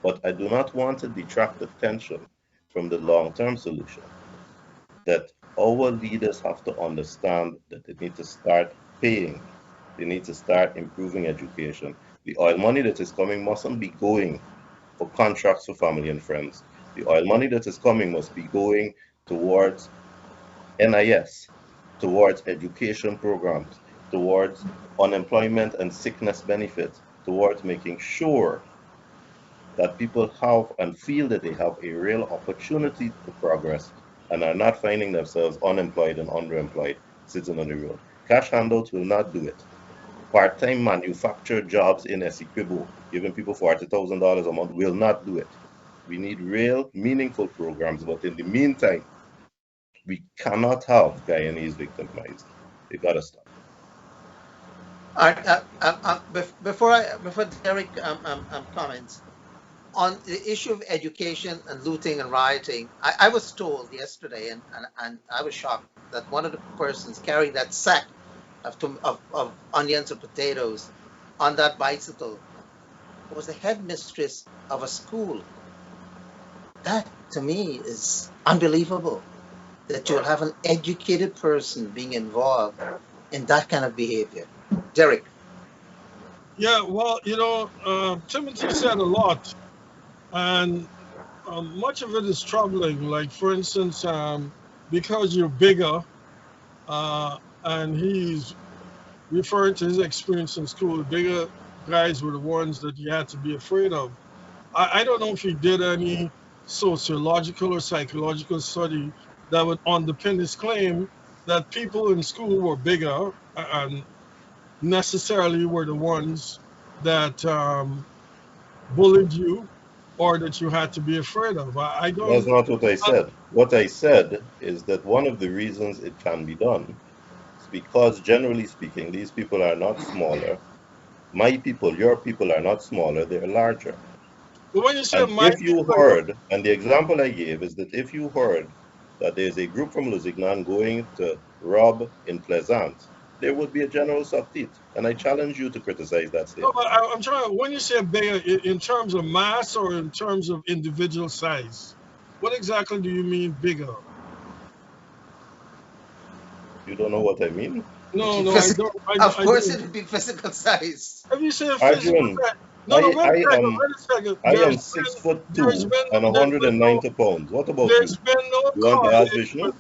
But I do not want to detract attention from the long-term solution, that our leaders have to understand that they need to start paying. They need to start improving education. The oil money that is coming mustn't be going for contracts for family and friends. The oil money that is coming must be going towards NIS, towards education programs, towards unemployment and sickness benefits, towards making sure that people have and feel that they have a real opportunity to progress and are not finding themselves unemployed and underemployed sitting on the road. Cash handouts will not do it. Part-time manufactured jobs in Essequibo, giving people $40,000 a month, will not do it. We need real, meaningful programs, but in the meantime, we cannot have Guyanese victimized. They gotta stop. Before Derrick comments on the issue of education and looting and rioting, I was told yesterday, and I was shocked that one of the persons carrying that sack of onions or potatoes on that bicycle was the headmistress of a school. That to me is unbelievable, that you'll have an educated person being involved in that kind of behavior. Derrick. Yeah, well, Timothy said a lot, and much of it is troubling. Like, for instance, because you're bigger, and he's referring to his experience in school, the bigger guys were the ones that he had to be afraid of. I don't know if he did any sociological or psychological study that would underpin his claim that people in school were bigger and necessarily were the ones that bullied you or that you had to be afraid of. I don't. That's not what I said. What I said is that one of the reasons it can be done is because, generally speaking, these people are not smaller. My people, your people are not smaller, they're larger. But when you say and if you heard, and the example I gave is that if you heard that there's a group from Lusignan going to rob in Pleasant, there would be a general sortie. And I challenge you to criticize that statement. No, but I'm trying. When you say bigger, in terms of mass or in terms of individual size, what exactly do you mean bigger? You don't know what I mean? No, I don't. Of course, it would be physical size. Have you said Arjune, No, wait I a second. am 6'2" and 190 pounds. What about you? You want to ask Vishnu?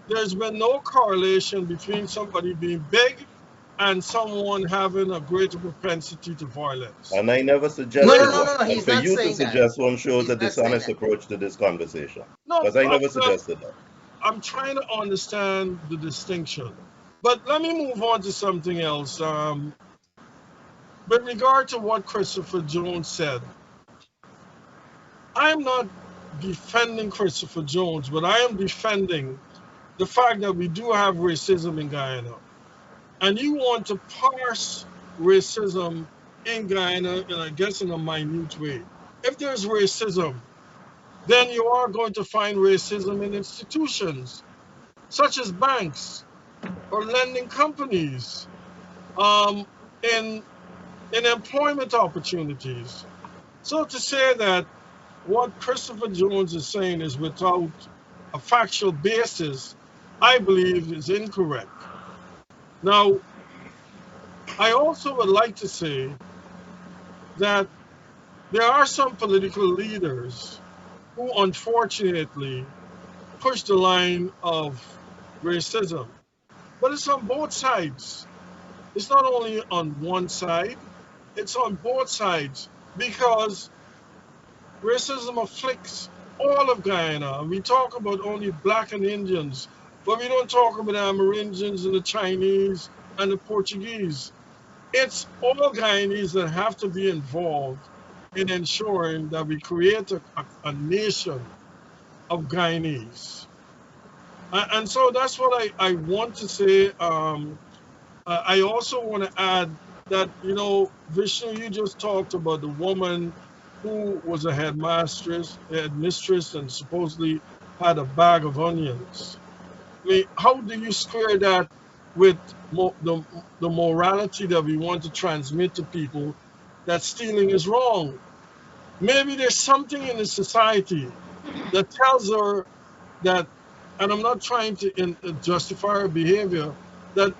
There's been no correlation between somebody being big and someone having a greater propensity to violence. And I never suggested No, that. he's for not you to saying suggest that. one shows He's a dishonest approach to this conversation. No, because I never suggested that. I'm trying to understand the distinction. But let me move on to something else. With regard to what Christopher Jones said, I'm not defending Christopher Jones, but I am defending the fact that we do have racism in Guyana. And you want to parse racism in Guyana, and I guess in a minute way. If there's racism, then you are going to find racism in institutions, such as banks or lending companies, in employment opportunities. So to say that what Christopher Jones is saying is without a factual basis, I believe is incorrect. Now, I also would like to say that there are some political leaders who who unfortunately push the line of racism. But it's on both sides. It's not only on one side, it's on both sides because racism afflicts all of Guyana. We talk about only black and Indians, but we don't talk about the Amerindians and the Chinese and the Portuguese. It's all Guyanese that have to be involved in ensuring that we create a nation of Guyanese. And so that's what I want to say. I also want to add that, Vishnu, you just talked about the woman who was a headmistress, and supposedly had a bag of onions. I mean, how do you square that with the morality that we want to transmit to people that stealing is wrong? Maybe there's something in the society that tells her that, and I'm not trying to justify her behavior, that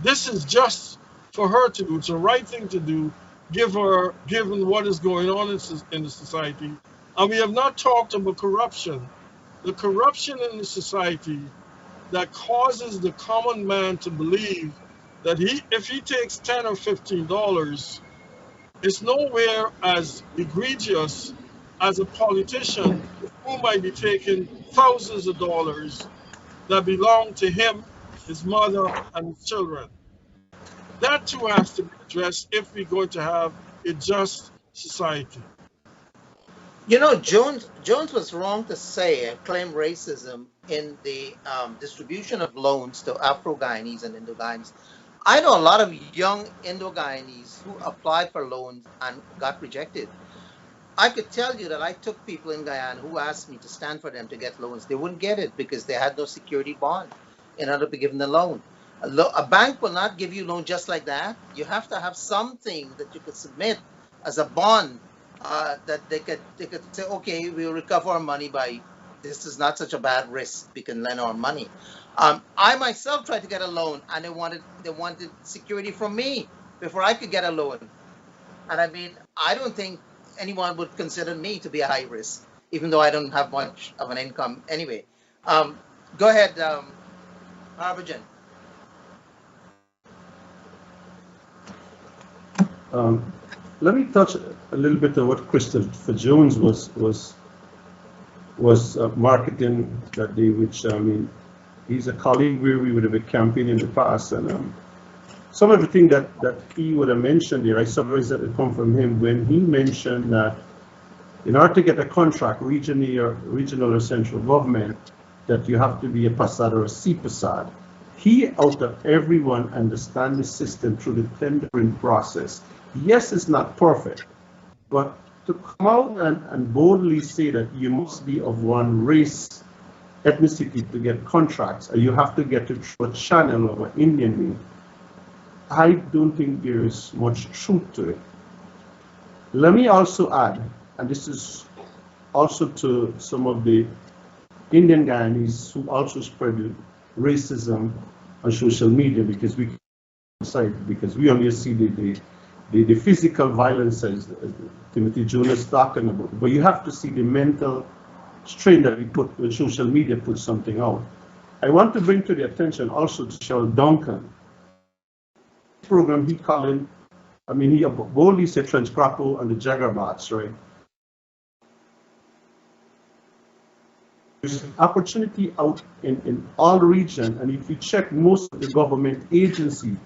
this is just for her to do. It's the right thing to do, given what is going on in the society. And we have not talked about corruption. The corruption in the society that causes the common man to believe that if he takes $10 or $15, it's nowhere as egregious as a politician who might be taking thousands of dollars that belong to him, his mother, and his children. That too has to be addressed if we're going to have a just society. Jones was wrong to say and claim racism in the distribution of loans to Afro-Guyanese and Indo-Guyanese. I know a lot of young Indo-Guyanese who applied for loans and got rejected. I could tell you that I took people in Guyana who asked me to stand for them to get loans. They wouldn't get it because they had no security bond in order to be given the loan. A bank will not give you a loan just like that. You have to have something that you could submit as a bond that they could say, okay, we'll recover our money by, this is not such a bad risk, we can lend our money. I myself tried to get a loan and they wanted security from me before I could get a loan. And I mean, I don't think anyone would consider me to be a high risk, even though I don't have much of an income anyway. Go ahead, Harbhajan. Let me touch a little bit on what Christopher Jones was marketing that day, which I mean, he's a colleague where we would have been campaigning in the past, and some of the things that he would have mentioned there, I summarized that it come from him when he mentioned that in order to get a contract, regional or central government, that you have to be a PASAD or a CPASAD. He, out of everyone, understands the system through the tendering process. Yes, it's not perfect, but to come out and boldly say that you must be of one race, ethnicity to get contracts, and you have to get it through a channel of an Indian name, I don't think there is much truth to it. Let me also add, and this is also to some of the Indian Guyanese who also spread racism on social media, because we only see the physical violence, as Timothy Jonas talking about, but you have to see the mental strain that we put when social media puts something out. I want to bring to the attention also to Cheryl Duncan. Program he called, I mean, he boldly said Trench Crapo and the Jaggerbots, right? There's an opportunity out in all regions, and if you check most of the government agencies,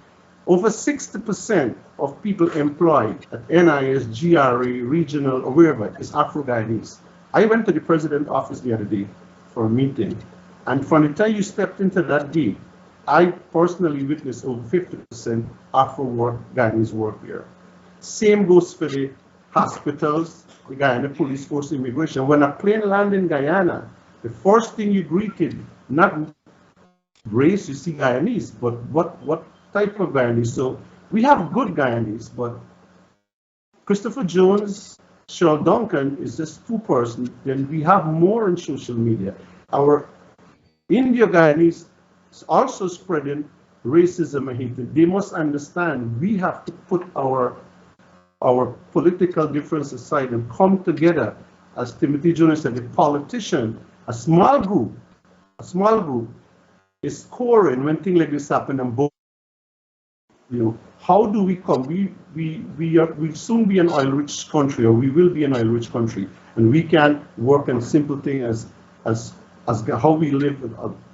over 60% of people employed at NIS, GRA, regional, or wherever is Afro-Guyanese. I went to the president's office the other day for a meeting, and from the time you stepped into that gate, I personally witnessed over 50% Afro-Guyanese work here. Same goes for the hospitals, the Guyana Police Force, immigration. When a plane landed in Guyana, the first thing you greeted, not race, you see Guyanese, but what type of Guyanese? So we have good Guyanese, but Christopher Jones, Cheryl Duncan is just two persons. Then we have more on social media. Our India Guyanese is also spreading racism and hatred. They must understand we have to put our political differences aside and come together as Timothy Jonas said, the politician, a small group is scoring when things like this happen and both, how do we come? We'll soon be an oil-rich country, or we will be an oil-rich country, and we can work on simple things as how we live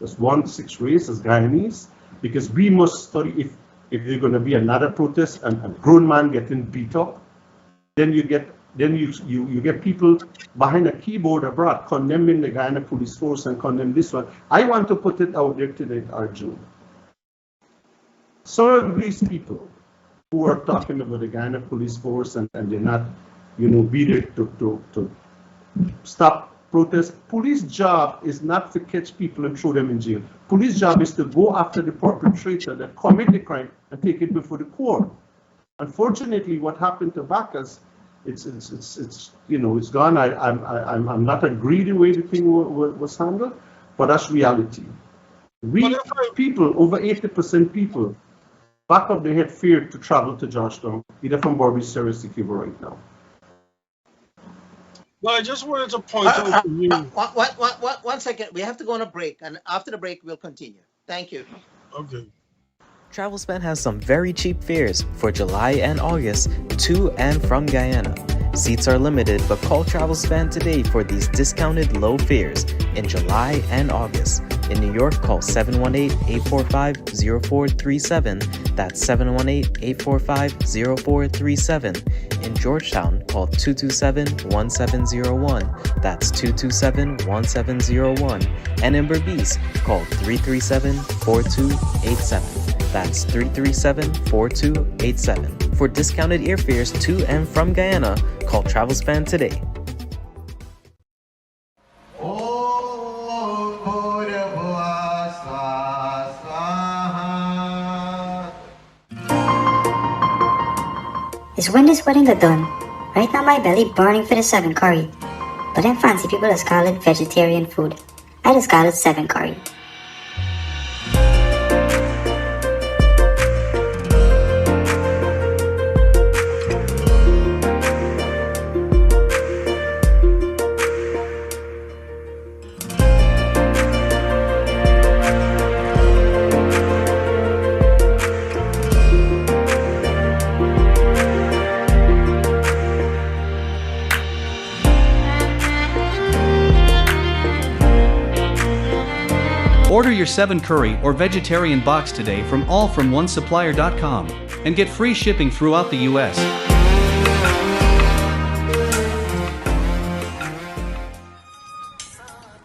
as 1/6 race, as Guyanese, because we must study if there's going to be another protest and a grown man getting beat up, then you get people behind a keyboard abroad condemning the Guyana police force and condemn this one. I want to put it out there today, Arjune. Some of these people who are talking about the Guyana police force and they're not, be there to stop protests. Police job is not to catch people and throw them in jail. Police job is to go after the perpetrator that commit the crime and take it before the court. Unfortunately, what happened to Bacchus, it's gone. I'm not agreeing the way the thing was handled, but that's reality. People, over 80% people, back of their head feared to travel to Georgetown, either from Barbados or Cuba right now. Well, I just wanted to point out to you. 1 second. We have to go on a break, and after the break, we'll continue. Thank you. Okay. TravelSpan has some very cheap fares for July and August to and from Guyana. Seats are limited, but call TravelSpan today for these discounted low fares in July and August. In New York, call 718-845-0437. That's 718-845-0437. In Georgetown, call 227-1701. That's 227-1701. And in Berbice, call 337-4287. That's 337-4287. For discounted airfares to and from Guyana, call TravelSpan today. Is when this wedding got done? Right now my belly burning for the 7 curry. But them fancy people just call it vegetarian food. I just call it 7 curry. Order your 7 curry or vegetarian box today from allfromonesupplier.com and get free shipping throughout the US.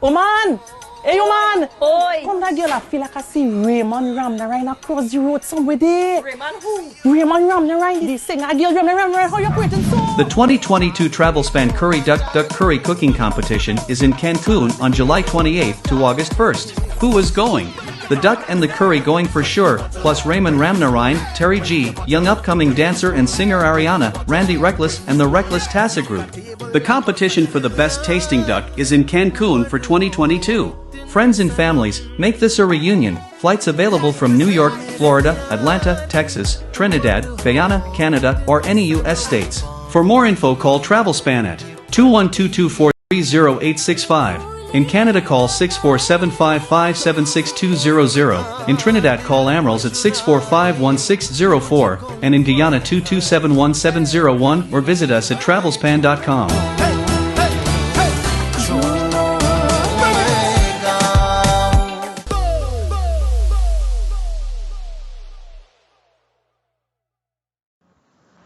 Oman! Hey, Oman! Oi! Come that girl, I feel like I see Raymond Ramna right across the road somewhere there. Raymond who? Raymond Ramna right. They sing a girl Ramna, how you creating so? The 2022 TravelSpan Curry Duck Curry Cooking Competition is in Cancun on July 28th to August 1st. Who is going? The duck and the curry going for sure, plus Raymond Ramnarine, Terry G, young upcoming dancer and singer Ariana, Randy Reckless, and the Reckless Tassa Group. The competition for the best tasting duck is in Cancun for 2022. Friends and families, make this a reunion. Flights available from New York, Florida, Atlanta, Texas, Trinidad, Guyana, Canada, or any U.S. states. For more info, call TravelSpan at 212-243-0865. In Canada, call 647-557-6200. In Trinidad, call Amerals at 645-1604. And in Guyana, 227-1701, or visit us at travelspan.com.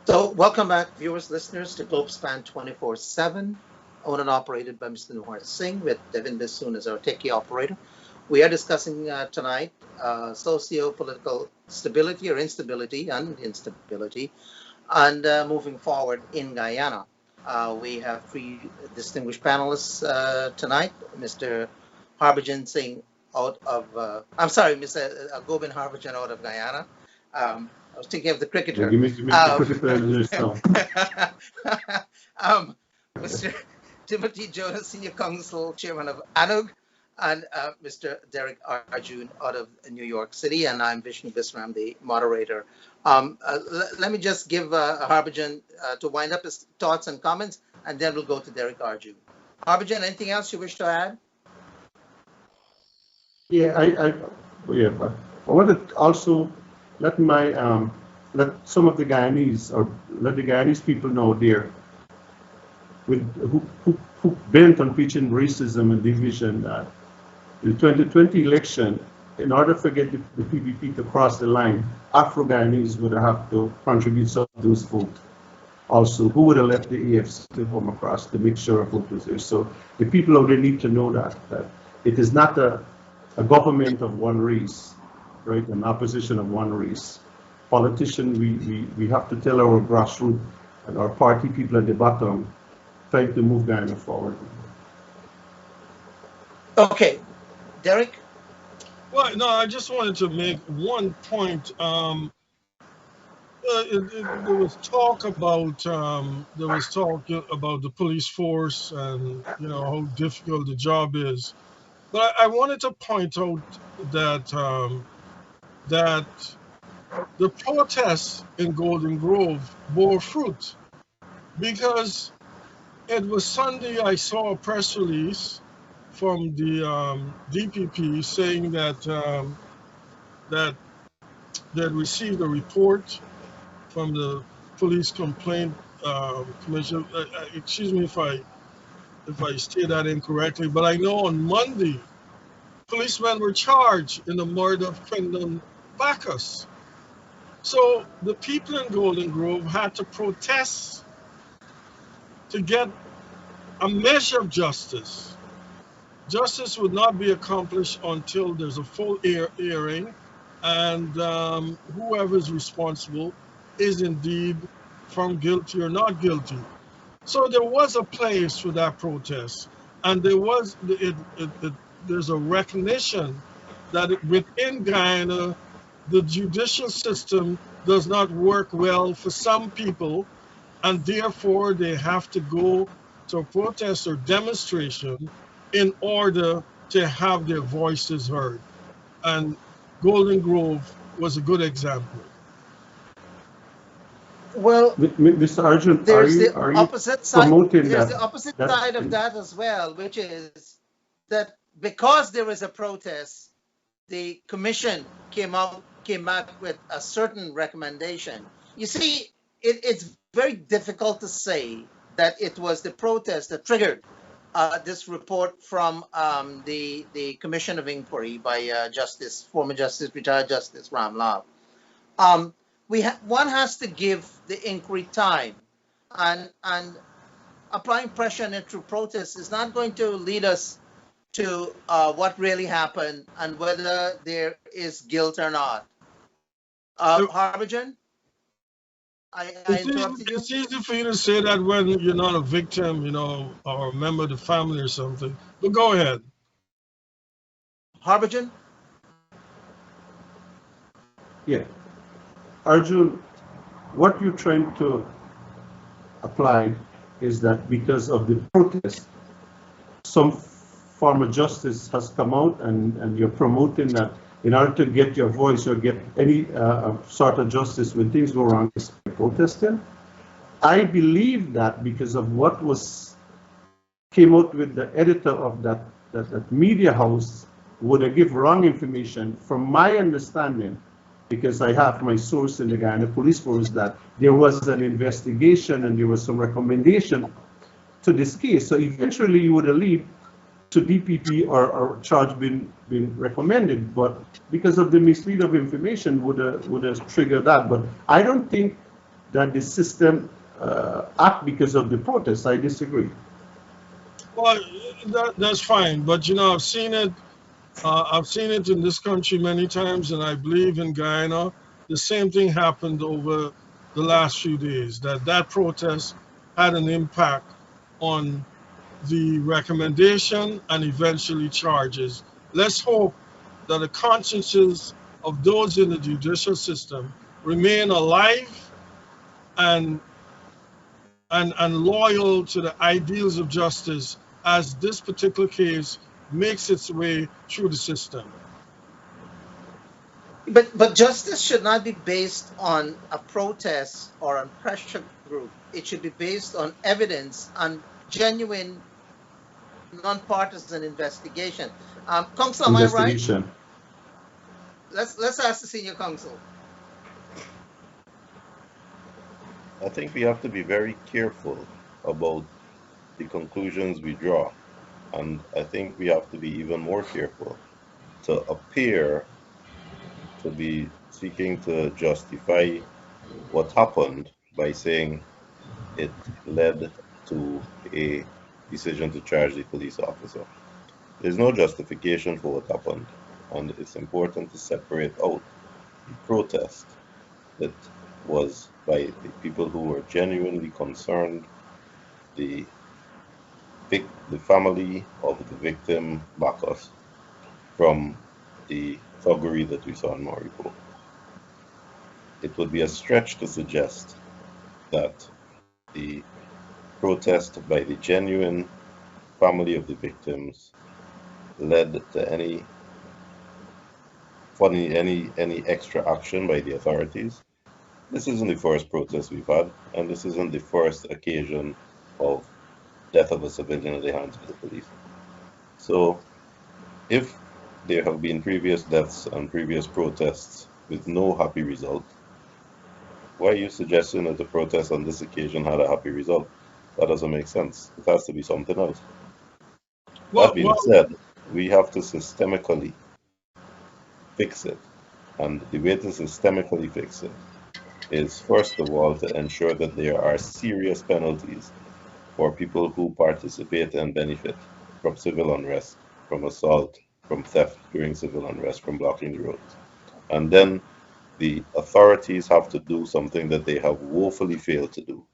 So, welcome back, viewers, listeners, to Globespan 24x7. Owned and operated by Mr. Nuhar Singh, with Devin Bissoon as our techie operator. We are discussing tonight socio-political stability or instability and moving forward in Guyana. We have 3 distinguished panelists tonight. Mr. Harbhajan Singh out of, Mr. Gobin Harbhajan out of Guyana. I was thinking of the cricketer. Mr. Timothy Jonas, Senior Counsel, Chairman of ANUG, and Mr. Derrick Arjune out of New York City, and I'm Vishnu Bisram, the moderator. Let me just give Harbhajan to wind up his thoughts and comments, and then we'll go to Derrick Arjune. Harbhajan, anything else you wish to add? Yeah, yeah, but I want to also let my let some of the Guyanese or let the Guyanese people know there with who bent on preaching racism and division that the 2020 election, in order to get the PPP to cross the line, Afro-Guyanese would have to contribute some of those votes. Also, who would have left the AFC to come across to make sure a vote was there. So the people out there need to know that it is not a government of one race, right? An opposition of one race. Politicians, we have to tell our grassroots and our party people at the bottom, trying to move Guyana forward. Okay, Derrick? Well, no, I just wanted to make one point. There was talk about the police force and how difficult the job is. But I wanted to point out that that the protests in Golden Grove bore fruit, because it was Sunday I saw a press release from the DPP saying that that they had received a report from the police complaint commission. Excuse me if I say that incorrectly, but I know on Monday policemen were charged in the murder of Quindon Bacchus. So the people in Golden Grove had to protest to get a measure of justice. Justice would not be accomplished until there's a full hearing, and whoever is responsible is indeed found guilty or not guilty. So there was a place for that protest, and there's a recognition that within Guyana, the judicial system does not work well for some people, and therefore they have to go to a protest or demonstration in order to have their voices heard. And Golden Grove was a good example. Well, Mr. Arjune, there's the are you opposite side. promoting There's that? the opposite side of that as well, which is that because there was a protest, the commission came back with a certain recommendation. You see, it's very difficult to say that it was the protest that triggered this report from the Commission of Inquiry by former Justice, retired Justice Ramlal. One has to give the inquiry time, and applying pressure on it through protest is not going to lead us to what really happened and whether there is guilt or not. Harbhajan, I interrupted you. It's easy for you to say that when you're not a victim, or a member of the family or something. But go ahead. Harbhajan? Yeah. Arjune, what you're trying to apply is that because of the protest, some form of justice has come out, and you're promoting that in order to get your voice or get any sort of justice when things go wrong, is protesting. I believe that because of what came out with the editor of that media house would have give wrong information. From my understanding, because I have my source in the Guyana Police Force, that there was an investigation and there was some recommendation to this case. So eventually you would have lead to DPP or charge been recommended, but because of the mislead of information would have triggered that. But I don't think that the system act because of the protests. I disagree. Well, that's fine, but I've seen it. I've seen it in this country many times, and I believe in Guyana, the same thing happened over the last few days. That protest had an impact on the recommendation and eventually charges. Let's hope that the consciences of those in the judicial system remain alive and loyal to the ideals of justice as this particular case makes its way through the system. But justice should not be based on a protest or on pressure group. It should be based on evidence and genuine non-partisan investigation. Council, am I right? Investigation. Let's ask the senior counsel. I think we have to be very careful about the conclusions we draw. And I think we have to be even more careful to appear to be seeking to justify what happened by saying it led to a decision to charge the police officer. There's no justification for what happened, and it's important to separate out the protest that was by the people who were genuinely concerned, the family of the victim Bacchus, from the thuggery that we saw in Mariupol. It would be a stretch to suggest that the protest by the genuine family of the victims led to any extra action by the authorities. This isn't the first protest we've had, and this isn't the first occasion of death of a civilian at the hands of the police. So if there have been previous deaths and previous protests with no happy result, why are you suggesting that the protest on this occasion had a happy result? That doesn't make sense. It has to be something else. That being said, we have to systemically fix it. And the way to systemically fix it is, first of all, to ensure that there are serious penalties for people who participate and benefit from civil unrest, from assault, from theft during civil unrest, from blocking the roads. And then the authorities have to do something that they have woefully failed to do,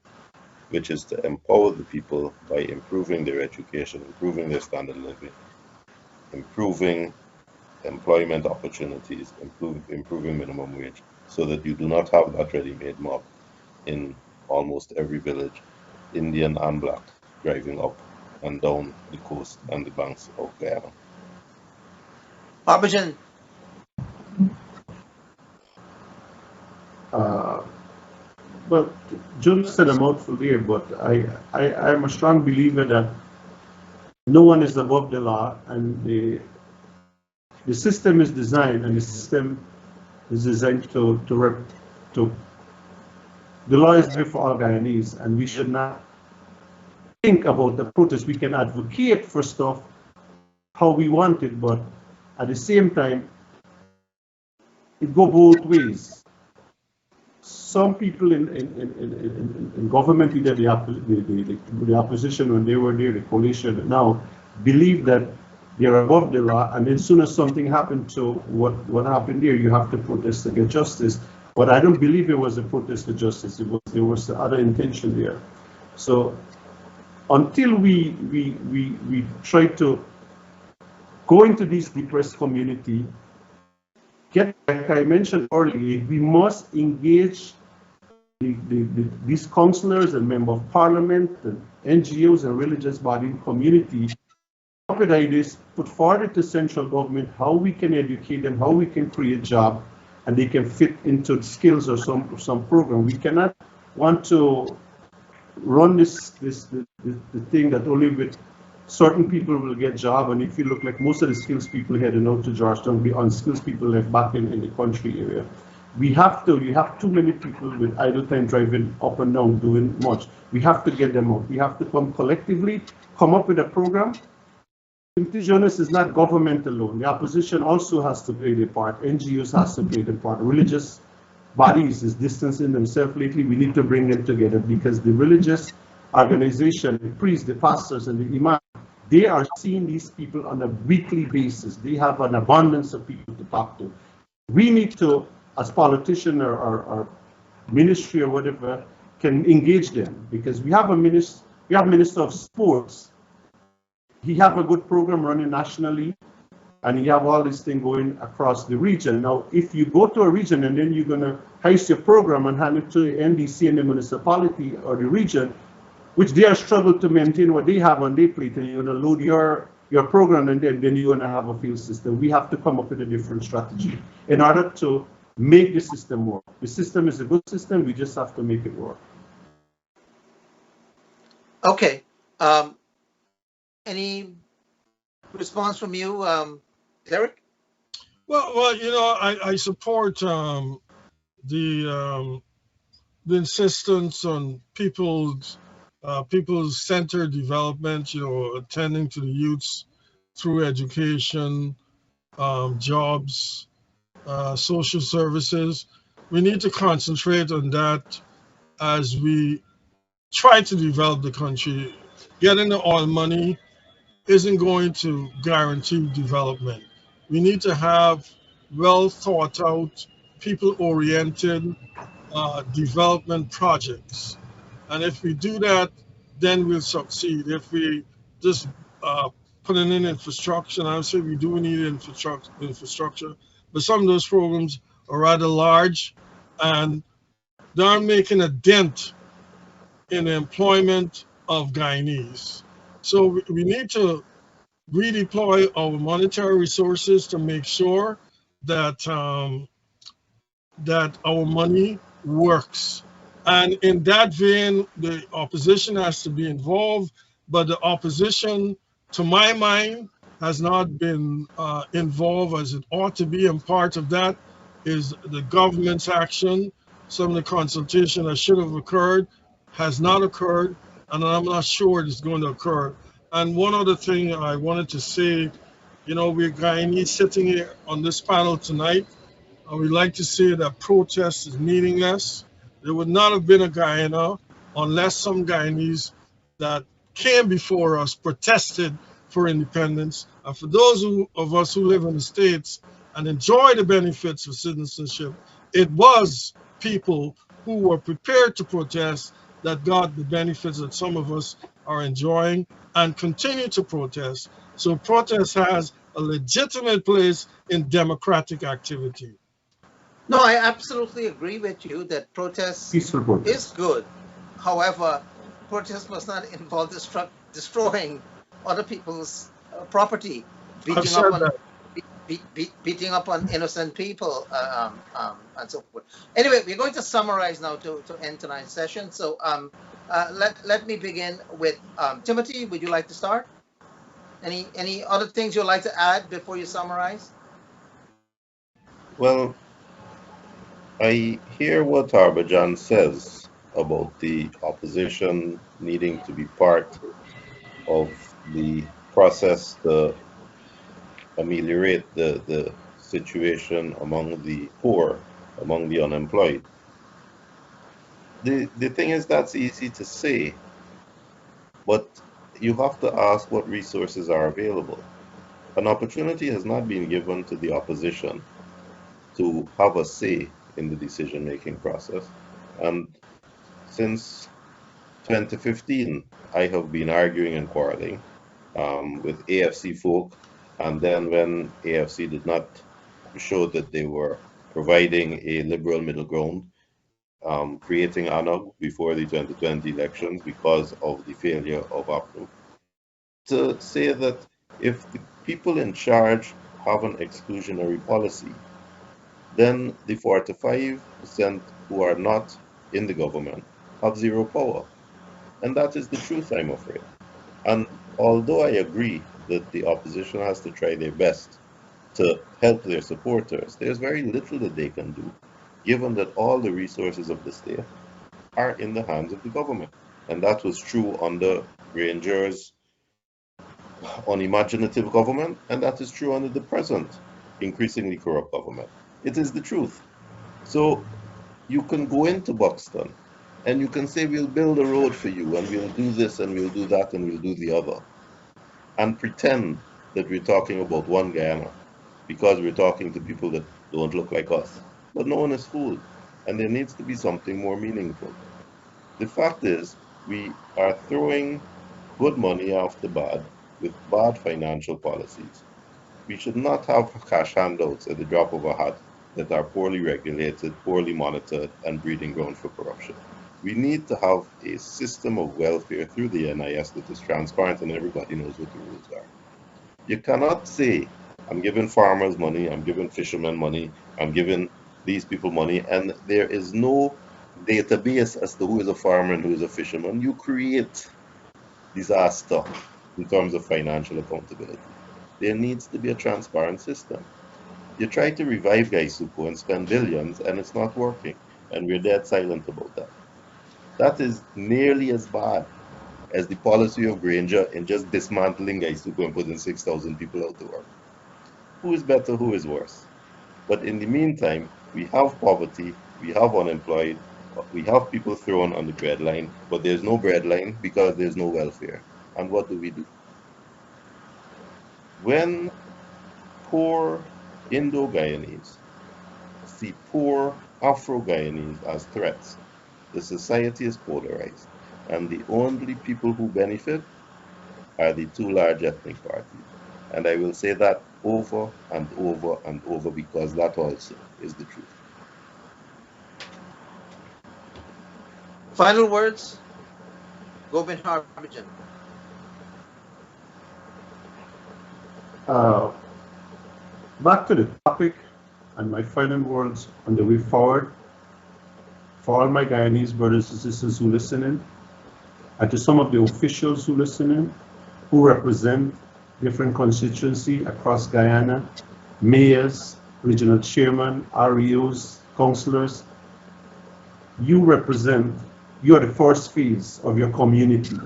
which is to empower the people by improving their education, improving their standard of living, improving employment opportunities, improving minimum wage, so that you do not have that ready-made mob in almost every village, Indian and black, driving up and down the coast and the banks of Guyana. Harbhajan. Well, Jonas said a mouthful there, but I'm a strong believer that no one is above the law, and the system is designed, and the system is designed to the law is there for all Guyanese, and we should not think about the protest. We can advocate for stuff how we want it, but at the same time, it goes both ways. Some people in government, either the opposition when they were there, the coalition now, believe that they're above the law, and as soon as something happened to what happened there, you have to protest to get justice. But I don't believe it was a protest for justice. There was the other intention there. So until we try to go into this depressed community, like I mentioned earlier, we must engage these councillors and members of parliament and NGOs and religious body community, up with ideas, put forward to central government how we can educate them, how we can create jobs, and they can fit into skills or some program. We cannot want to run the thing that only with certain people will get job, and if you look like most of the skills people heading out to Georgetown, be unskilled people left back in the country area. You have too many people with idle time driving up and down doing much. We have to get them out. We have to come collectively, come up with a program. Jonas is not government alone. The opposition also has to play their part. NGOs has to play their part. Religious bodies is distancing themselves lately. We need to bring them together, because the religious organization, the priests, the pastors, and the imam, they are seeing these people on a weekly basis. They have an abundance of people to talk to. We need to, as politicians or ministry or whatever, can engage them, because we have minister of sports. He have a good program running nationally, and you have all this thing going across the region. Now, if you go to a region and then you're going to hoist your program and hand it to the NDC and the municipality or the region, which they are struggling to maintain what they have on their plate, and you're going to load your program, and then you're going to have a field system. We have to come up with a different strategy in order to make the system work. The system is a good system. We just have to make it work. Okay. Any Response from you, Derrick? Well, you know, I support the um, the insistence on people's centered development. You know, attending to the youths through education, jobs, social services. We need to concentrate on that as we try to develop the country. Getting the oil money isn't going to guarantee development. We need to have well thought out, people oriented development projects. And if we do that, then we'll succeed. If we just uh, put in infrastructure, and I would say we do need infrastructure, but some of those programs are rather large and they aren't making a dent in the employment of Guyanese. So we need to redeploy our monetary resources to make sure that that our money works. And in that vein, the opposition has to be involved, but the opposition, to my mind, has not been involved as it ought to be. And part of that is the government's action. Some of the consultation that should have occurred has not occurred, and I'm not sure it is going to occur. And one other thing I wanted to say, you know, we're Guyanese sitting here on this panel tonight. We'd like to say that protest is meaningless. There would not have been a Guyana unless some Guyanese that came before us protested for independence. And for those of us who live in the States and enjoy the benefits of citizenship, it was people who were prepared to protest that got the benefits that some of us are enjoying and continue to protest. So protest has a legitimate place in democratic activity. No, I absolutely agree with you that protest Peaceful protest. is good. However, protest must not involve destroying other people's property, I've beating said up on that. beating up on innocent people, and so forth. Anyway, we're going to summarize now to end tonight's session. So let me begin with Timothy. Would you like to start? Any other things you'd like to add before you summarize? Well, I hear what Harbhajan says about the opposition needing to be part of the process to ameliorate the situation among the poor, among the unemployed. The thing is, that's easy to say, but you have to ask what resources are available. An opportunity has not been given to the opposition to have a say in the decision-making process. And since 2015, I have been arguing and quarreling with AFC folk. And then when AFC did not show that they were providing a liberal middle ground, creating ANOG before the 2020 elections because of the failure of APRO, to say that if the people in charge have an exclusionary policy, then the 45% who are not in the government have zero power. And that is the truth, I'm afraid. And although I agree that the opposition has to try their best to help their supporters, there's very little that they can do, given that all the resources of the state are in the hands of the government. And that was true under Ranger's unimaginative government, and that is true under the present increasingly corrupt government. It is the truth. So you can go into Buxton and you can say, we'll build a road for you and we'll do this and we'll do that and we'll do the other, and pretend that we're talking about one Guyana because we're talking to people that don't look like us. But no one is fooled, and there needs to be something more meaningful. The fact is, we are throwing good money after bad with bad financial policies. We should not have cash handouts at the drop of a hat that are poorly regulated, poorly monitored, and breeding ground for corruption. We need to have a system of welfare through the NIS that is transparent and everybody knows what the rules are. You cannot say, I'm giving farmers money, I'm giving fishermen money, I'm giving these people money, and there is no database as to who is a farmer and who is a fisherman. You create disaster in terms of financial accountability. There needs to be a transparent system. You try to revive Gaisupo and spend billions, and it's not working, and we're dead silent about that. That is nearly as bad as the policy of Granger in just dismantling Gaisupo and putting 6,000 people out to work. Who is better, who is worse? But in the meantime, we have poverty, we have unemployed, we have people thrown on the breadline, but there's no breadline because there's no welfare. And what do we do? When poor Indo-Guyanese see poor Afro-Guyanese as threats, the society is polarized, and the only people who benefit are the two large ethnic parties. And I will say that over and over and over because that also is the truth. Final words, Gobin Harbhajan. Back to the topic and my final words on the way forward for all my Guyanese brothers and sisters who listen in, and to some of the officials who listen in, who represent different constituencies across Guyana, mayors, regional chairmen, REOs, councillors. You are the first phase of your community.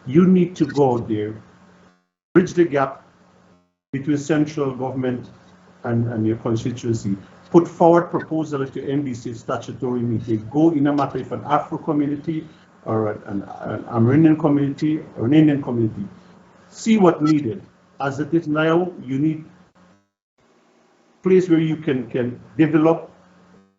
You need to go out there, bridge the gap between central government and your constituency. Put forward proposal at your NDC statutory meeting. Go in a matter if an Afro community or an Amerindian community or an Indian community. See what needed. As it is now, you need a place where you can develop,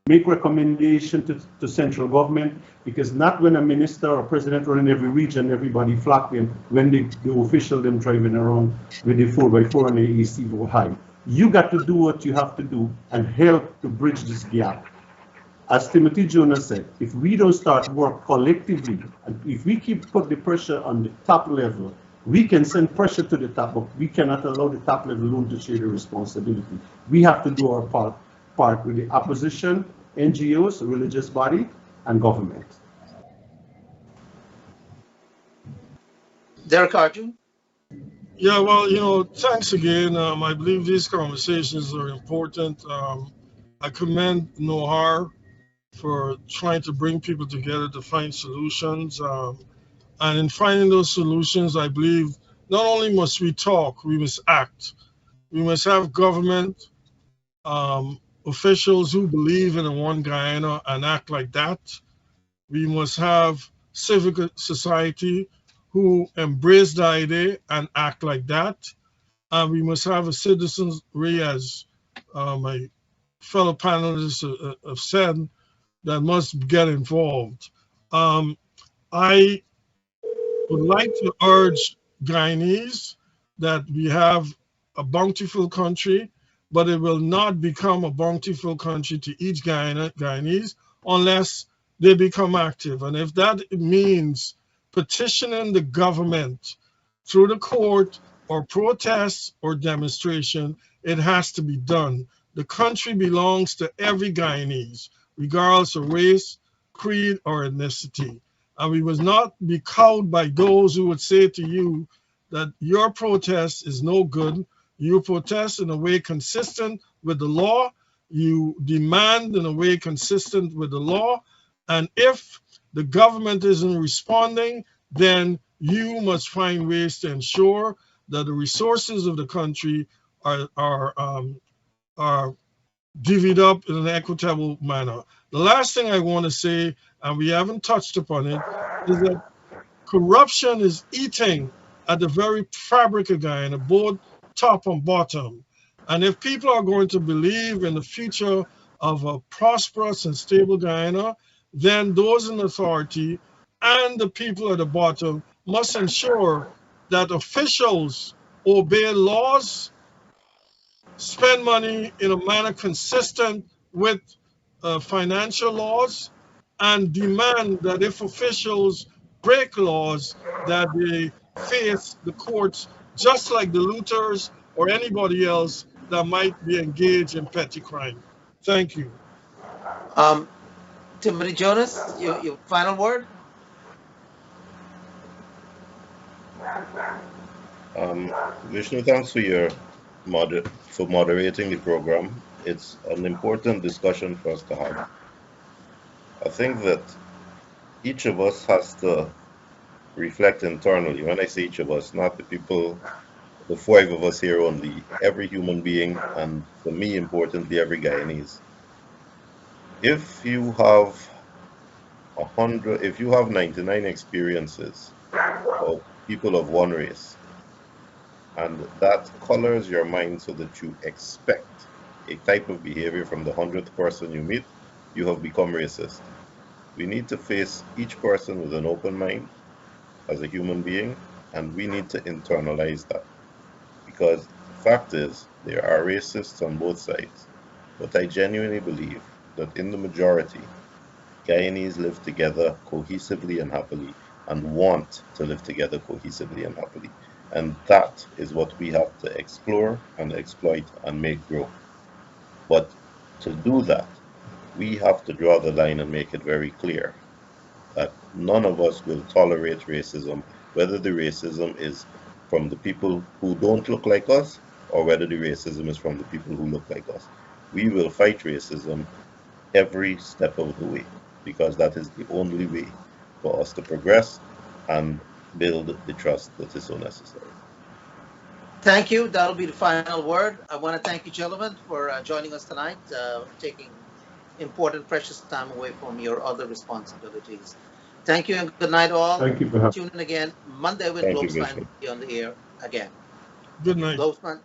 make recommendation to central government, because not when a minister or president running every region, everybody flocking, when the official them driving around with the 4x4 and the AC go high. You got to do what you have to do and help to bridge this gap. As Timothy Jonas said, if we don't start work collectively, and if we keep put the pressure on the top level, we can send pressure to the top, but we cannot allow the top level alone to share the responsibility. We have to do our part with the opposition, NGOs, religious body, and government. Derrick, Arjune. Yeah, well, thanks again. I believe these conversations are important. I commend Nohar for trying to bring people together to find solutions. And in finding those solutions, I believe not only must we talk, we must act. We must have government officials who believe in a one Guyana and act like that. We must have civic society who embrace the idea and act like that. And we must have a citizenry, as my fellow panelists have said, that must get involved. I would like to urge Guyanese that we have a bountiful country, but it will not become a bountiful country to each Guyanese unless they become active. And if that means petitioning the government through the court or protests or demonstration, it has to be done. The country belongs to every Guyanese, regardless of race, creed, or ethnicity. And we must not be cowed by those who would say to you that your protest is no good. You protest in a way consistent with the law. You demand in a way consistent with the law. And if the government isn't responding, then you must find ways to ensure that the resources of the country are divvied up in an equitable manner. The last thing I want to say, and we haven't touched upon it, is that corruption is eating at the very fabric of Guyana, both top and bottom. And if people are going to believe in the future of a prosperous and stable Guyana, then those in authority and the people at the bottom must ensure that officials obey laws, spend money in a manner consistent with financial laws, and demand that if officials break laws, that they face the courts just like the looters or anybody else that might be engaged in petty crime. Thank you. Timothy Jonas, your final word? Vishnu, thanks for your for moderating the program. It's an important discussion for us to have. I think that each of us has to reflect internally. When I say each of us, not the people, the five of us here only, every human being, and for me, importantly, every Guyanese. If you have 100, if you have 99 experiences of people of one race, and that colors your mind so that you expect a type of behavior from the 100th person you meet, you have become racist. We need to face each person with an open mind as a human being, and we need to internalize that. Because the fact is, there are racists on both sides. But I genuinely believe that in the majority, Guyanese live together cohesively and happily, and want to live together cohesively and happily. And that is what we have to explore and exploit and make grow. But to do that, we have to draw the line and make it very clear that none of us will tolerate racism, whether the racism is from the people who don't look like us or whether the racism is from the people who look like us. We will fight racism every step of the way because that is the only way for us to progress and build the trust that is so necessary. Thank you. That'll be the final word. I want to thank you, gentlemen, for joining us tonight, taking important, precious time away from your other responsibilities. Thank you and good night, all. Thank you for having me. Tune in again Monday when Thank you, Globespan Vishnu. will be on the air again. Good night. Globespan